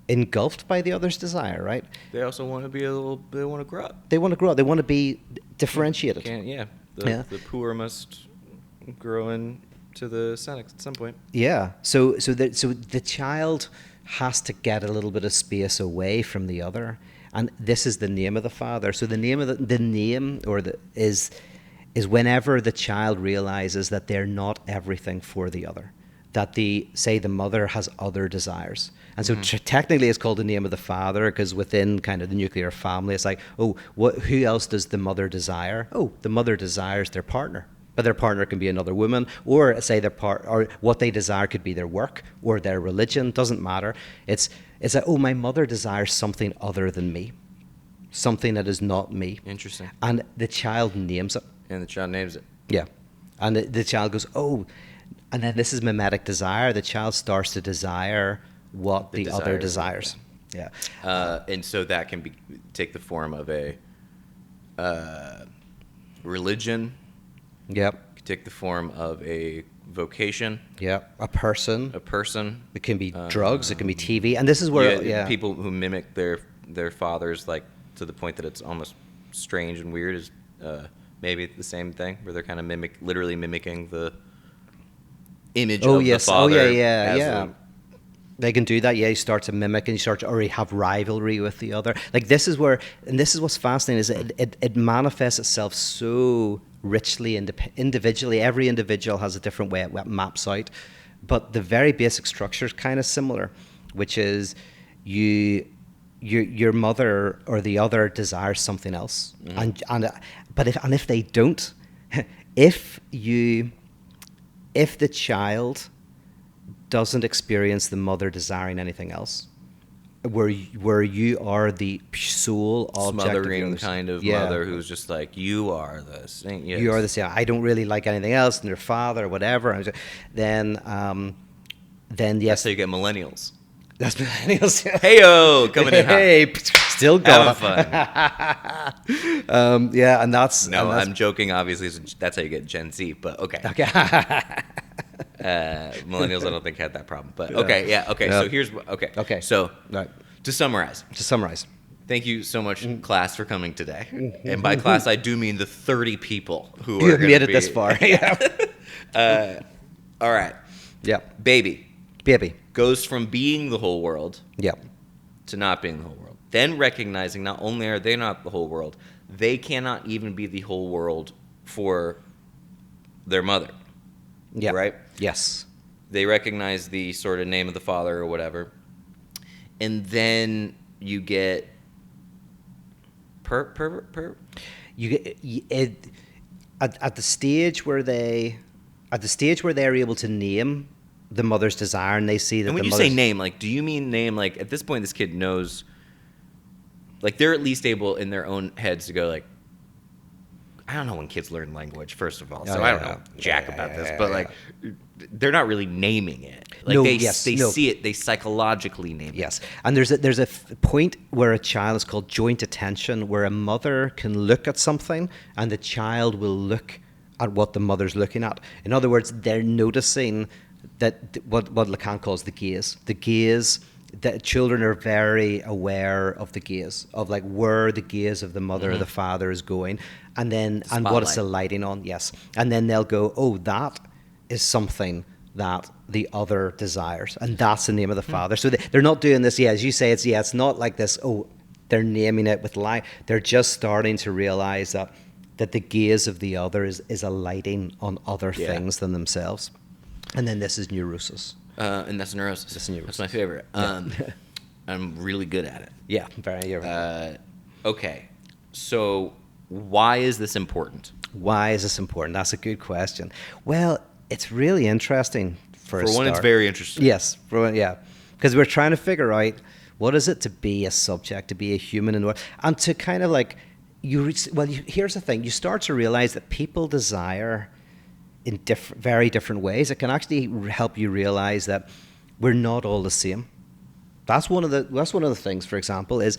engulfed by the other's desire, right? They also want to be they want to grow up. They want to grow up. They want to be differentiated. The poor must grow into the senex at some point. Yeah. So the child has to get a little bit of space away from the other, and this is the name of the father. So the name of the name is whenever the child realizes that they're not everything for the other, that the mother has other desires. And so technically it's called the name of the father, because within kind of the nuclear family, it's like, oh, who else does the mother desire? Oh, the mother desires their partner. But their partner can be another woman, or say or what they desire could be their work or their religion, doesn't matter. It's like, oh, my mother desires something other than me, something that is not me. Interesting. And the child names it. And the child names it. Yeah. And the child goes, oh, and then this is mimetic desire. The child starts to desire what the other desires. Yeah. And so that can take the form of a religion. Yep. Could take the form of a vocation. Yep. A person. It can be drugs. It can be TV. And this is where people who mimic their fathers, like to the point that it's almost strange and weird, is maybe the same thing, where they're kind of literally mimicking the image of the father. Oh yeah. They can do that. Yeah, you start to mimic and you start to already have rivalry with the other. Like this is what's fascinating, is it manifests itself so richly individually. Every individual has a different way it maps out, but the very basic structure is kind of similar, which is your mother or the other desires something else, but if they don't, if the child doesn't experience the mother desiring anything else, where you are the sole object smothering of kind of mother who's just like, you are this. Yes. You are this. Yeah, I don't really like anything else, and their father or whatever. Then yes. That's how you get millennials. That's millennials. Heyo, coming in hot. Hey, still going. Having fun. Yeah, and that's... No, I'm joking, obviously. That's how you get Gen Z, but okay. Millennials, I don't think, had that problem. But okay, yeah, okay. Yeah. So here's... Okay. So, right. To summarize. Thank you so much, class, for coming today. And by class, I do mean the 30 people who are made it this far. Yeah. All right. Yeah. Baby. Goes from being the whole world to not being the whole world. Then recognizing not only are they not the whole world, they cannot even be the whole world for their mother. Yeah. Right? Yes. They recognize the sort of name of the father or whatever. And then you get You get at the stage where they're able to name the mother's desire, and they see that. And when you say name, like, do you mean name? Like, at this point, this kid knows. Like, they're at least able in their own heads to go, like, I don't know when kids learn language, first of all, so I don't know jack about this, but like, they're not really naming it. Like, they see it, they psychologically name it. Yes, and there's a point where a child is called joint attention, where a mother can look at something, and the child will look at what the mother's looking at. In other words, they're noticing that what Lacan calls the gaze. The gaze, that children are very aware of the gaze, of like where the gaze of the mother or the father is going, and then and what it's alighting on. Yes, and then they'll go, oh, that is something that the other desires, and that's the name of the father. So they're not doing this. Yeah, as you say, it's not like this. Oh, they're naming it with lie. They're just starting to realize that the gaze of the other is alighting on other things than themselves. And then this is neurosis. And that's neurosis. That's my favorite. I'm really good at it. Yeah, very. Okay, so why is this important? Why is this important? That's a good question. Well, it's really interesting. For one, it's very interesting. Yes, because we're trying to figure out what is it to be a subject, to be a human in the world, and to kind of like here's the thing: you start to realize that people desire in very different ways. It can actually help you realize that we're not all the same. That's one of the things. For example, is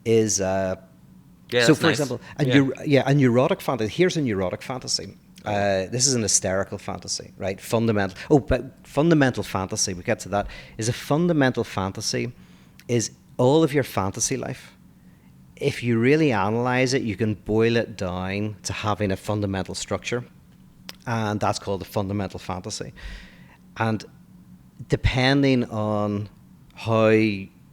so for example, a neurotic fantasy. Here's a neurotic fantasy. This is an hysterical fantasy, right? Fundamental fantasy. We get to that. Is a fundamental fantasy is all of your fantasy life. If you really analyze it, you can boil it down to having a fundamental structure, and that's called a fundamental fantasy. And depending on how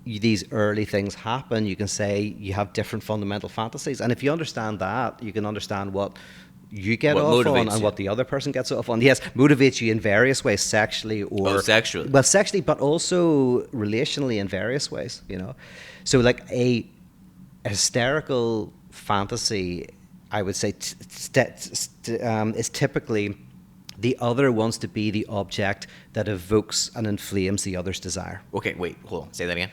these early things happen, you can say you have different fundamental fantasies. And if you understand that, you can understand what you get off on and what the other person gets off on. Yes, motivates you in various ways, sexually or... sexually. Well, sexually, but also relationally in various ways, you know. So like a hysterical fantasy, I would say, is typically the other wants to be the object that evokes and inflames the other's desire. Okay, wait, hold on. Say that again.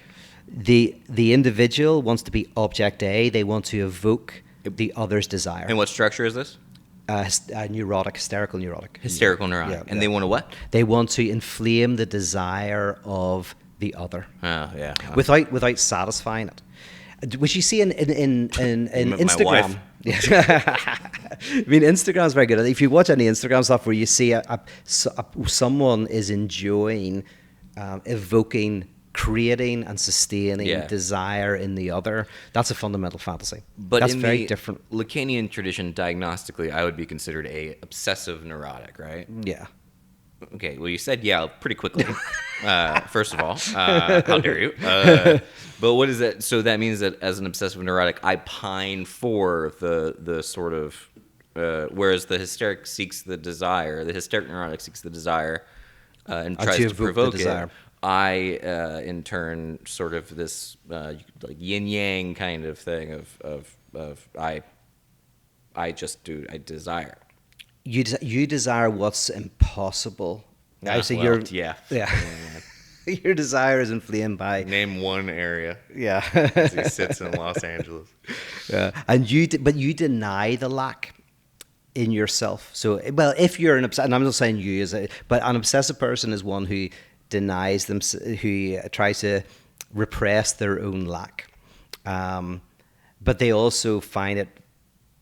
The individual wants to be object A. They want to evoke the other's desire. And what structure is this? Hysterical neurotic. Yeah, and they want to what? They want to inflame the desire of the other. Oh, yeah. Without satisfying it. Which you see in Instagram. My wife. Yes. I mean, Instagram's very good. If you watch any Instagram stuff where you see someone is enjoying evoking, creating and sustaining desire in the other, that's a fundamental fantasy. But that's in very the different. Lacanian tradition, diagnostically, I would be considered a obsessive neurotic, right? Yeah. Okay, well, you said pretty quickly. First of all, how dare you? But what is that? So that means that as an obsessive neurotic, I pine for the sort of, whereas the hysteric seeks the desire, the hysteric neurotic seeks the desire and tries to provoke it. I, in turn, sort of this like yin yang kind of thing of I desire. You desire what's impossible. Your desire is inflamed by... Name one area. Yeah. He sits in Los Angeles. Yeah. But you deny the lack in yourself. So, well, if you're and I'm not saying you, but an obsessive person is one who denies them, who tries to repress their own lack. But they also find it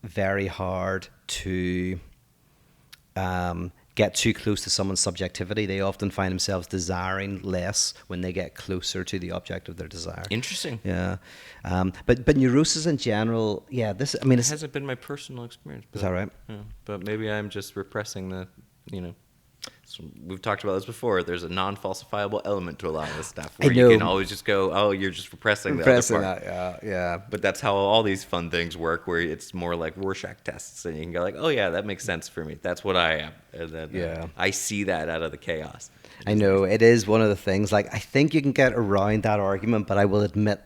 very hard to get too close to someone's subjectivity. They often find themselves desiring less when they get closer to the object of their desire. Interesting. Yeah. But neurosis in general, it hasn't been my personal experience. Is that right? Yeah, but maybe I'm just repressing so we've talked about this before. There's a non-falsifiable element to a lot of this stuff where you can always just go, oh, you're just repressing the other part. Yeah. But that's how all these fun things work, where it's more like Rorschach tests, and you can go like, oh yeah, that makes sense for me. That's what I am. And then I see that out of the chaos. I know it is one of the things. Like, I think you can get around that argument, but I will admit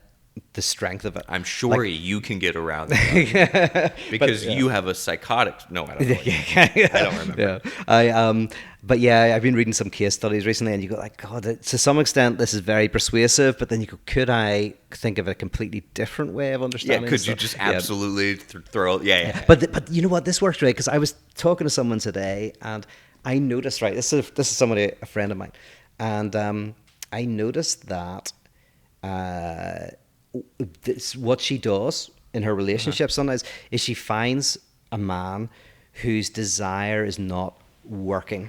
the strength of it. I'm sure you can get around that because you have a psychotic. No, I don't know. I don't remember. Yeah. But I've been reading some case studies recently, and you go like, God, to some extent this is very persuasive. But then you go, could I think of a completely different way of understanding? Yeah, could you just absolutely throw? Yeah. But you know what? This works, right? Because I was talking to someone today, and I noticed, right? This is somebody, a friend of mine, and I noticed that. What she does in her relationship sometimes is she finds a man whose desire is not working.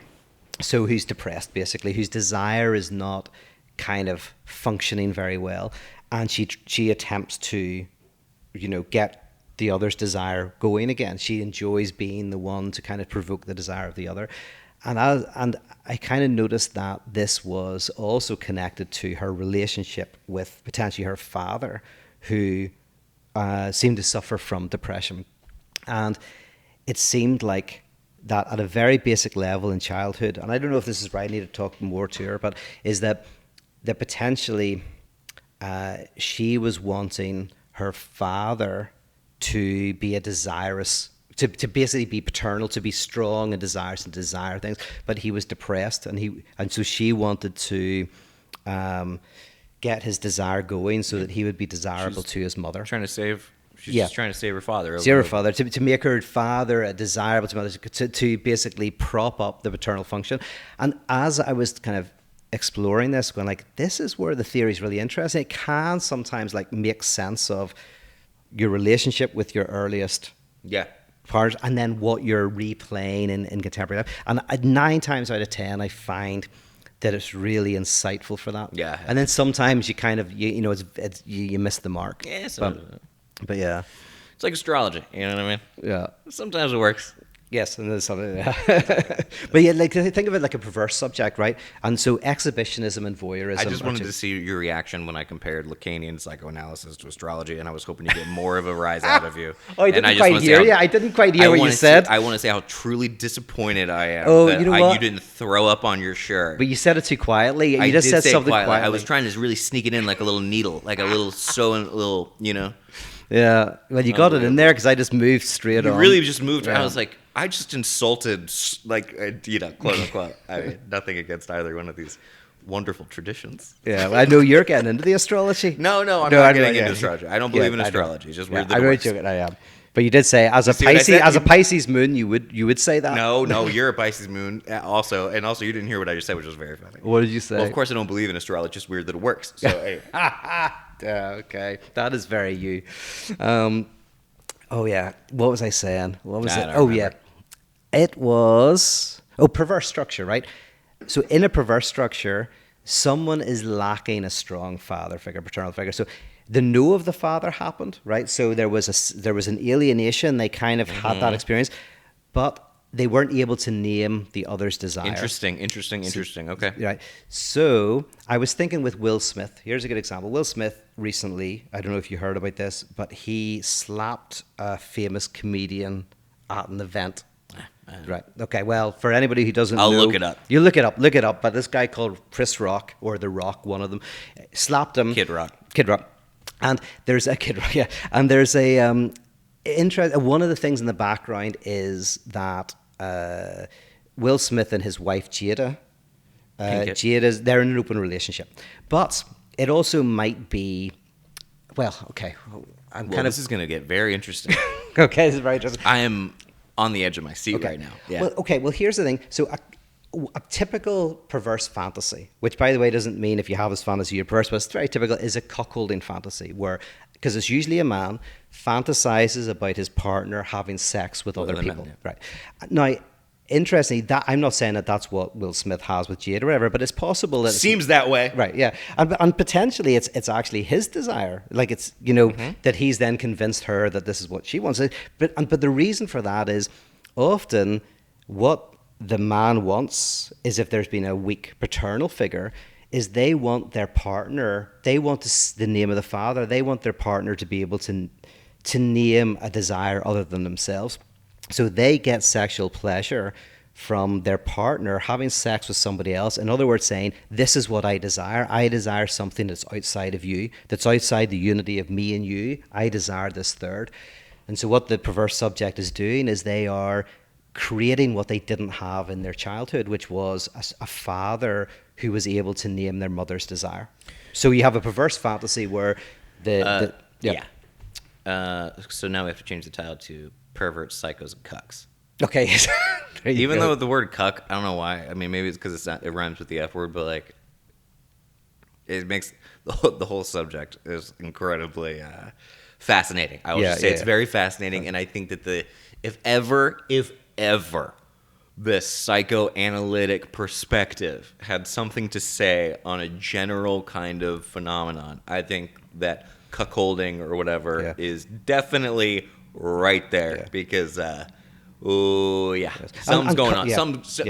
So who's depressed, basically, whose desire is not kind of functioning very well. And she attempts to, get the other's desire going again. She enjoys being the one to kind of provoke the desire of the other. And I kind of noticed that this was also connected to her relationship with potentially her father, who seemed to suffer from depression. And it seemed like that at a very basic level in childhood, and I don't know if this is right, I need to talk more to her, but is that potentially she was wanting her father to be a desirous, to basically be paternal, to be strong and desirous and desire things, but he was depressed, and so she wanted to get his desire going so that he would be desirable to his mother. Trying to save She's just trying to save her father. Save her father, to make her father a desirable to basically prop up the paternal function. And as I was kind of exploring this, going like, this is where the theory is really interesting. It can sometimes like make sense of your relationship with your earliest part, and then what you're replaying in contemporary life. And 9 times out of 10, I find that it's really insightful for that. Yeah. And then sometimes you kind of you miss the mark. Yeah. But yeah, it's like astrology. You know what I mean? Yeah. Sometimes it works. Yes, and there's something. Yeah. But yeah, like think of it like a perverse subject, right? And so exhibitionism and voyeurism. I just wanted to see your reaction when I compared Lacanian psychoanalysis to astrology, and I was hoping to get more of a rise out of you. Oh, I didn't quite hear you. I didn't quite hear what you said. I want to say how truly disappointed I am. Oh, that you know what? You didn't throw up on your shirt. But you said it too quietly. I You just did said say something quietly. quietly. I was trying to really sneak it in like a little needle, like a little sewing, little, Yeah. Well, you got it in there because I just moved straight on. You really just moved. Yeah. I was like, I just insulted, like, quote unquote. I mean, nothing against either one of these wonderful traditions. Yeah, well, I know you're getting into the astrology. No, I'm not getting into astrology. I don't believe in astrology. It's just weird that it works. I am. But you did say as a Pisces moon, you would say that. No, you're a Pisces moon also, and also you didn't hear what I just said, which was very funny. What did you say? Well, of course I don't believe in astrology. It's just weird that it works. So anyway. Yeah, okay, that is very you. Oh yeah, what was I saying? What was it? Oh yeah, it was perverse structure, right? So in a perverse structure, someone is lacking a strong father figure, paternal figure. So the know of the father happened, right? So there was an alienation. They kind of had that experience, but they weren't able to name the other's desire. Interesting. Okay. Right. So I was thinking with Will Smith. Here's a good example. Will Smith recently, I don't know if you heard about this, but he slapped a famous comedian at an event. Right. Okay. Well, for anybody who doesn't know, I'll look it up. You look it up. But this guy called Chris Rock, or The Rock, one of them, slapped him. Kid Rock. And there's a Kid Rock. Yeah. And there's a one of the things in the background is that Will Smith and his wife Jada, they're in an open relationship, but it also might be. Well, okay. This is going to get very interesting. Okay, this is very interesting. I am on the edge of my seat right now. Yeah. Well, here's the thing. So a typical perverse fantasy, which by the way doesn't mean if you have this fantasy you're perverse, but it's very typical, is a cuckolding fantasy where, because it's usually a man, fantasizes about his partner having sex with other people. Men, Right. Now, interestingly, that I'm not saying that that's what Will Smith has with Jade or whatever, but it's possible that seems that way. Right, yeah. And potentially it's actually his desire. Like it's, that he's then convinced her that this is what she wants. But the reason for that is often what the man wants is, if there's been a weak paternal figure, is they want their partner, they want the name of the father, they want their partner to be able to name a desire other than themselves. So they get sexual pleasure from their partner having sex with somebody else. In other words, saying, this is what I desire. I desire something that's outside of you, that's outside the unity of me and you. I desire this third. And so what the perverse subject is doing is they are creating what they didn't have in their childhood, which was a father who was able to name their mother's desire. So you have a perverse fantasy where So now we have to change the title to Perverts, Psychos, and Cucks. Okay. Even though the word cuck, I don't know why. I mean, maybe it's because it rhymes with the F word, but like, it makes the whole subject is incredibly fascinating. I would just say it's very fascinating, and I think that if ever the psychoanalytic perspective had something to say on a general kind of phenomenon, I think that cuckolding or whatever is definitely right there because something's going on.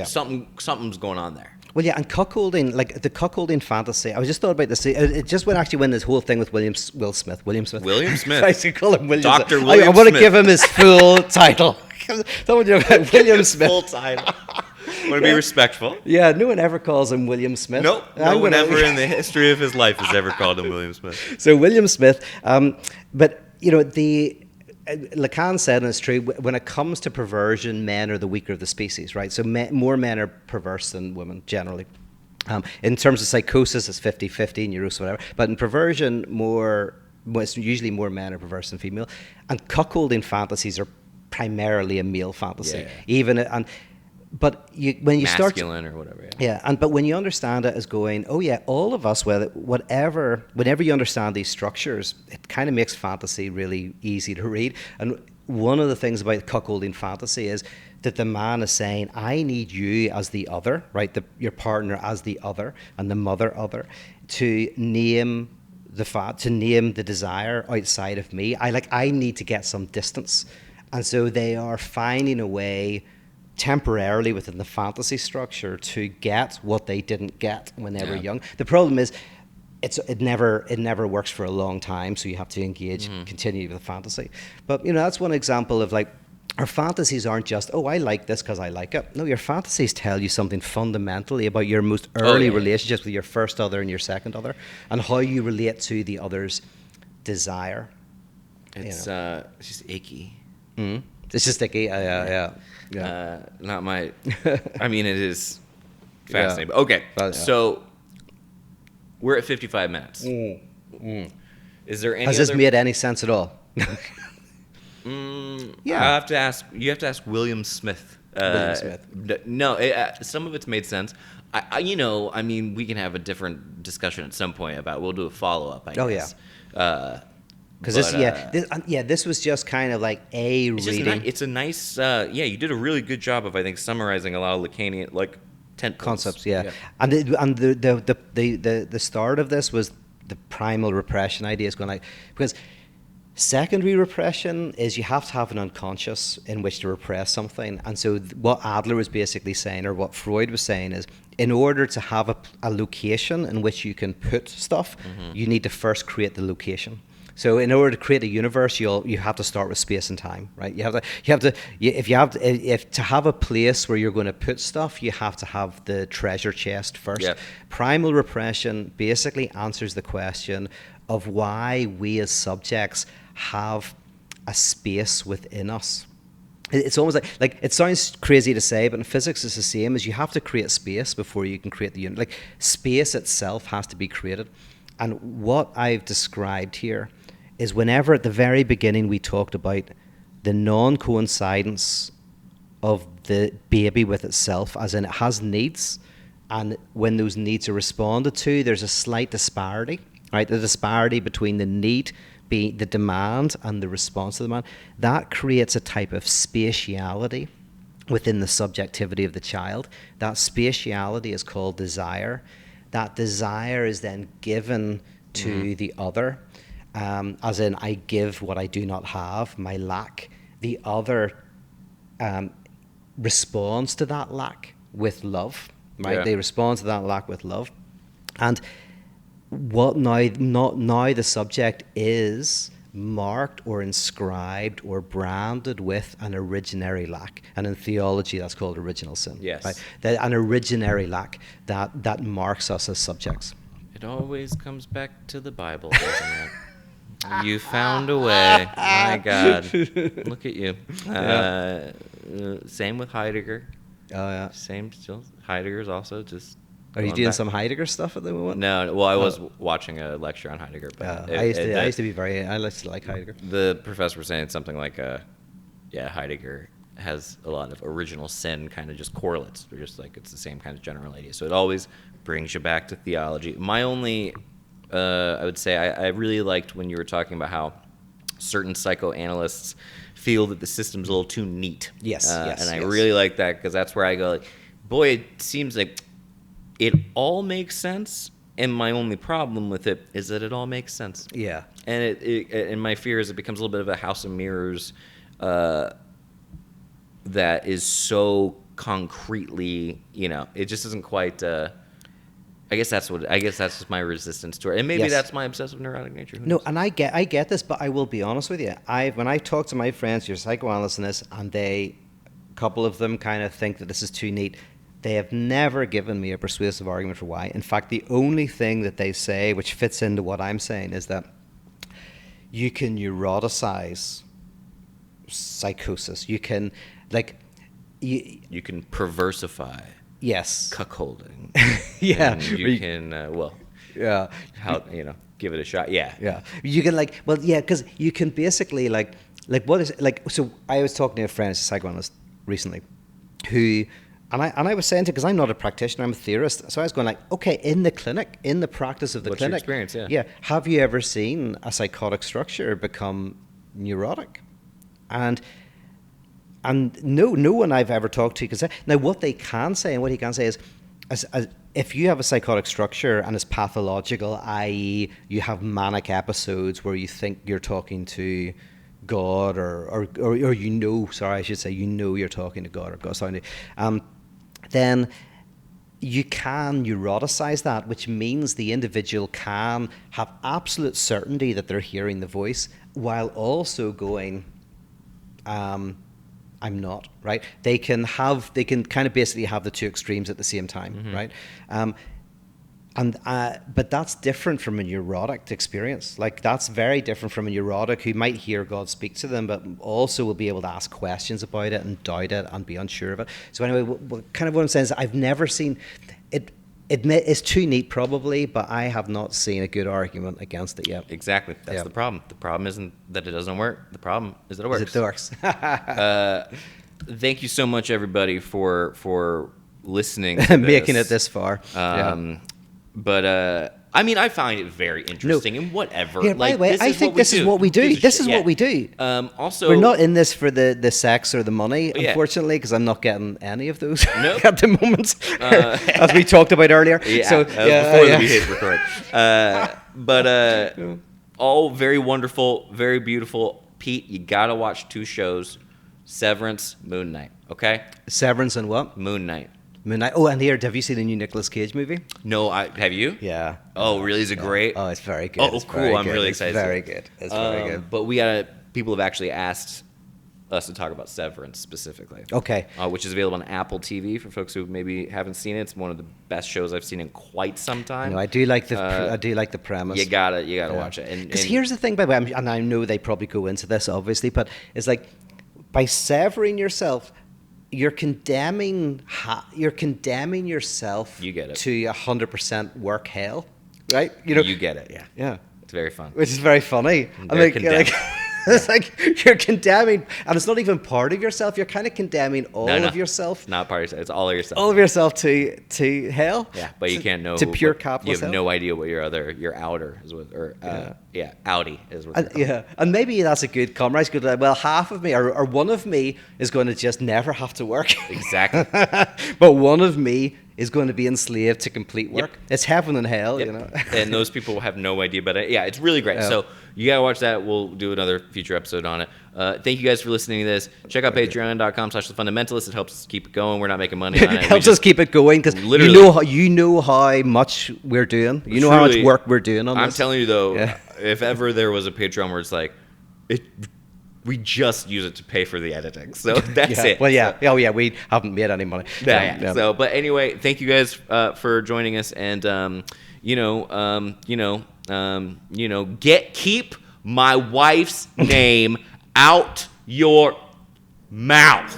Something's going on there. Well, yeah, and cuckolding, like the cuckolding fantasy. I was just thought about this. It just went actually when this whole thing with Will Smith. I should call him William Dr. Smith. William I want to Smith. give him his full title. William Smith. Full title. Want to be respectful. Yeah, no one ever calls him William Smith. Nope. No one ever in the history of his life has ever called him William Smith. So William Smith, but Lacan said, and it's true, when it comes to perversion, men are the weaker of the species, right? So more men are perverse than women, generally. In terms of psychosis, it's 50-50, neurosis, whatever. But in perversion, more it's usually more men are perverse than female, and cuckolding fantasies are primarily a male fantasy. But when you start masculine or whatever. But when you understand it as going, oh yeah, all of us, whenever you understand these structures, it kind of makes fantasy really easy to read. And one of the things about cuckolding fantasy is that the man is saying, I need you as the other, right? Your partner as the other, and the mother other, to name the desire outside of me. I need to get some distance. And so they are finding a way temporarily within the fantasy structure to get what they didn't get when they were young. The problem is it never works for a long time, so you have to engage, continue with the fantasy. But that's one example of like, our fantasies aren't just, oh, I like this because I like it. No, your fantasies tell you something fundamentally about your most early relationships with your first other and your second other, and how you relate to the other's desire. It's just icky. Mm-hmm. It's just icky. Not my. I mean, it is fascinating. Yeah. Okay, so we're at 55 minutes. Is there any? Has this made any sense at all? Yeah. I have to ask. You have to ask William Smith. William Smith. No, some of it's made sense. I mean, we can have a different discussion at some point about. We'll do a follow up. I guess. Because this was just kind of like reading. It's a nice. You did a really good job of, I think, summarizing a lot of Lacanian concepts. Yeah. And the start of this was the primal repression idea is going like, because secondary repression is you have to have an unconscious in which to repress something. And so what Adler was basically saying, or what Freud was saying, is in order to have a location in which you can put stuff, you need to first create the location. So in order to create a universe, you have to start with space and time, right? If to have a place where you're going to put stuff, you have to have the treasure chest first. Yeah. Primal repression basically answers the question of why we as subjects have a space within us. It's almost like it sounds crazy to say, but in physics it's the same. As you have to create space before you can create the unit. Like space itself has to be created. And what I've described here is whenever at the very beginning we talked about the non-coincidence of the baby with itself, as in it has needs, and when those needs are responded to, there's a slight disparity, right? The disparity between the need, being the demand, and the response to the demand, that creates a type of spatiality within the subjectivity of the child. That spatiality is called desire. That desire is then given to the other, as in I give what I do not have, my lack. The other responds to that lack with love, right? Yeah. They respond to that lack with love. And what now the subject is marked or inscribed or branded with an originary lack, and in theology that's called original sin. Yes, right? An originary lack that marks us as subjects. It always comes back to the Bible, doesn't it? You found a way. My God, look at you. Same with Heidegger. Oh yeah. Same still. Heidegger's also just. Are you doing some Heidegger stuff at the moment? No, well, I was watching a lecture on Heidegger. But I used to like Heidegger. The professor was saying something like, Heidegger has a lot of original sin kind of just correlates. They're just like, it's the same kind of general idea. So it always brings you back to theology. My only, I would say, I really liked when you were talking about how certain psychoanalysts feel that the system's a little too neat. Yes, and I really like that because that's where I go, like, boy, it seems like it all makes sense, and my only problem with it is that it all makes sense. Yeah. And and my fear is it becomes a little bit of a house of mirrors that is so concretely, it just isn't quite. I guess that's just my resistance to it, and maybe that's my obsessive neurotic nature. No, and I get this, but I will be honest with you. When I talk to my friends, you're psychoanalysts in this, and a couple of them kind of think that this is too neat. They have never given me a persuasive argument for why. In fact, the only thing that they say, which fits into what I'm saying, is that you can neuroticize psychosis. You can, you can perversify. Yes. Cuckolding. Yeah. And you can, give it a shot. Yeah. Yeah. You can because you can basically what is so I was talking to a friend, a psychoanalyst recently, who and I was saying to, because I'm not a practitioner, I'm a theorist, so I was going okay, in the clinic, in the practice of the What's clinic, your experience? yeah, have you ever seen a psychotic structure become neurotic? And no one I've ever talked to can say. Now, what they can say and what he can say is, as if you have a psychotic structure and it's pathological, i.e., you have manic episodes where you think you're talking to God, or you're talking to God or God, then you can neuroticize that, which means the individual can have absolute certainty that they're hearing the voice while also going, I'm not, right? They can kind of basically have the two extremes at the same time, right? But that's different from a neurotic experience. That's very different from a neurotic who might hear God speak to them, but also will be able to ask questions about it and doubt it and be unsure of it. So anyway, what I'm saying is I've never seen it. It's too neat, probably, but I have not seen a good argument against it yet. Exactly. That's the problem. The problem isn't that it doesn't work. The problem is that it works. It works. Thank you so much, everybody, for listening to making it this far. But I find it very interesting and whatever. Yeah, by the way, I think this is what we do. This is what we do. Also, we're not in this for the sex or the money, unfortunately, because I'm not getting any of those at the moment, as we talked about earlier. Yeah, so before we hit record. But all very wonderful, very beautiful. Pete, you gotta watch 2 shows: Severance, Moon Knight. Okay. Severance and what? Moon Knight. Moon Knight. Oh, and here, have you seen the new Nicolas Cage movie? No, have you? Yeah. Oh, really? Is it great? Oh, it's very good. Oh, cool. I'm really excited. It's very good. It's very good. But people have actually asked us to talk about Severance specifically. Okay. Which is available on Apple TV for folks who maybe haven't seen it. It's one of the best shows I've seen in quite some time. No, I do like the premise. You gotta watch it. Because here's the thing, by the way, and I know they probably go into this obviously, but it's by severing yourself, you're condemning yourself. You get it. To 100% work hell, right? You get it. Yeah. Yeah. It's very fun. Which is very funny. It's you're condemning, and it's not even part of yourself. You're kind of condemning all of yourself. Not part of yourself. It's all of yourself. All of yourself to hell. Yeah, but you can't know to pure capitalist. You have no idea what your outer is with, or outie is with. And maybe that's a good compromise. Good. Well, half of me or one of me is going to just never have to work. Exactly. But one of me is going to be enslaved to complete work. Yep. It's heaven and hell, And those people have no idea about it. Yeah, it's really great. Yeah. So you got to watch that. We'll do another future episode on it. Thank you guys for listening to this. Check out patreon.com/thefundamentalists. It helps us keep it going. We're not making money on it. It helps us keep it going because you know how much we're doing. You know how much work we're doing on this. I'm telling you, though, if ever there was a Patreon where it's we just use it to pay for the editing. So that's it. Well, we haven't made any money. So, but anyway, thank you guys for joining us, and keep my wife's name out your mouth.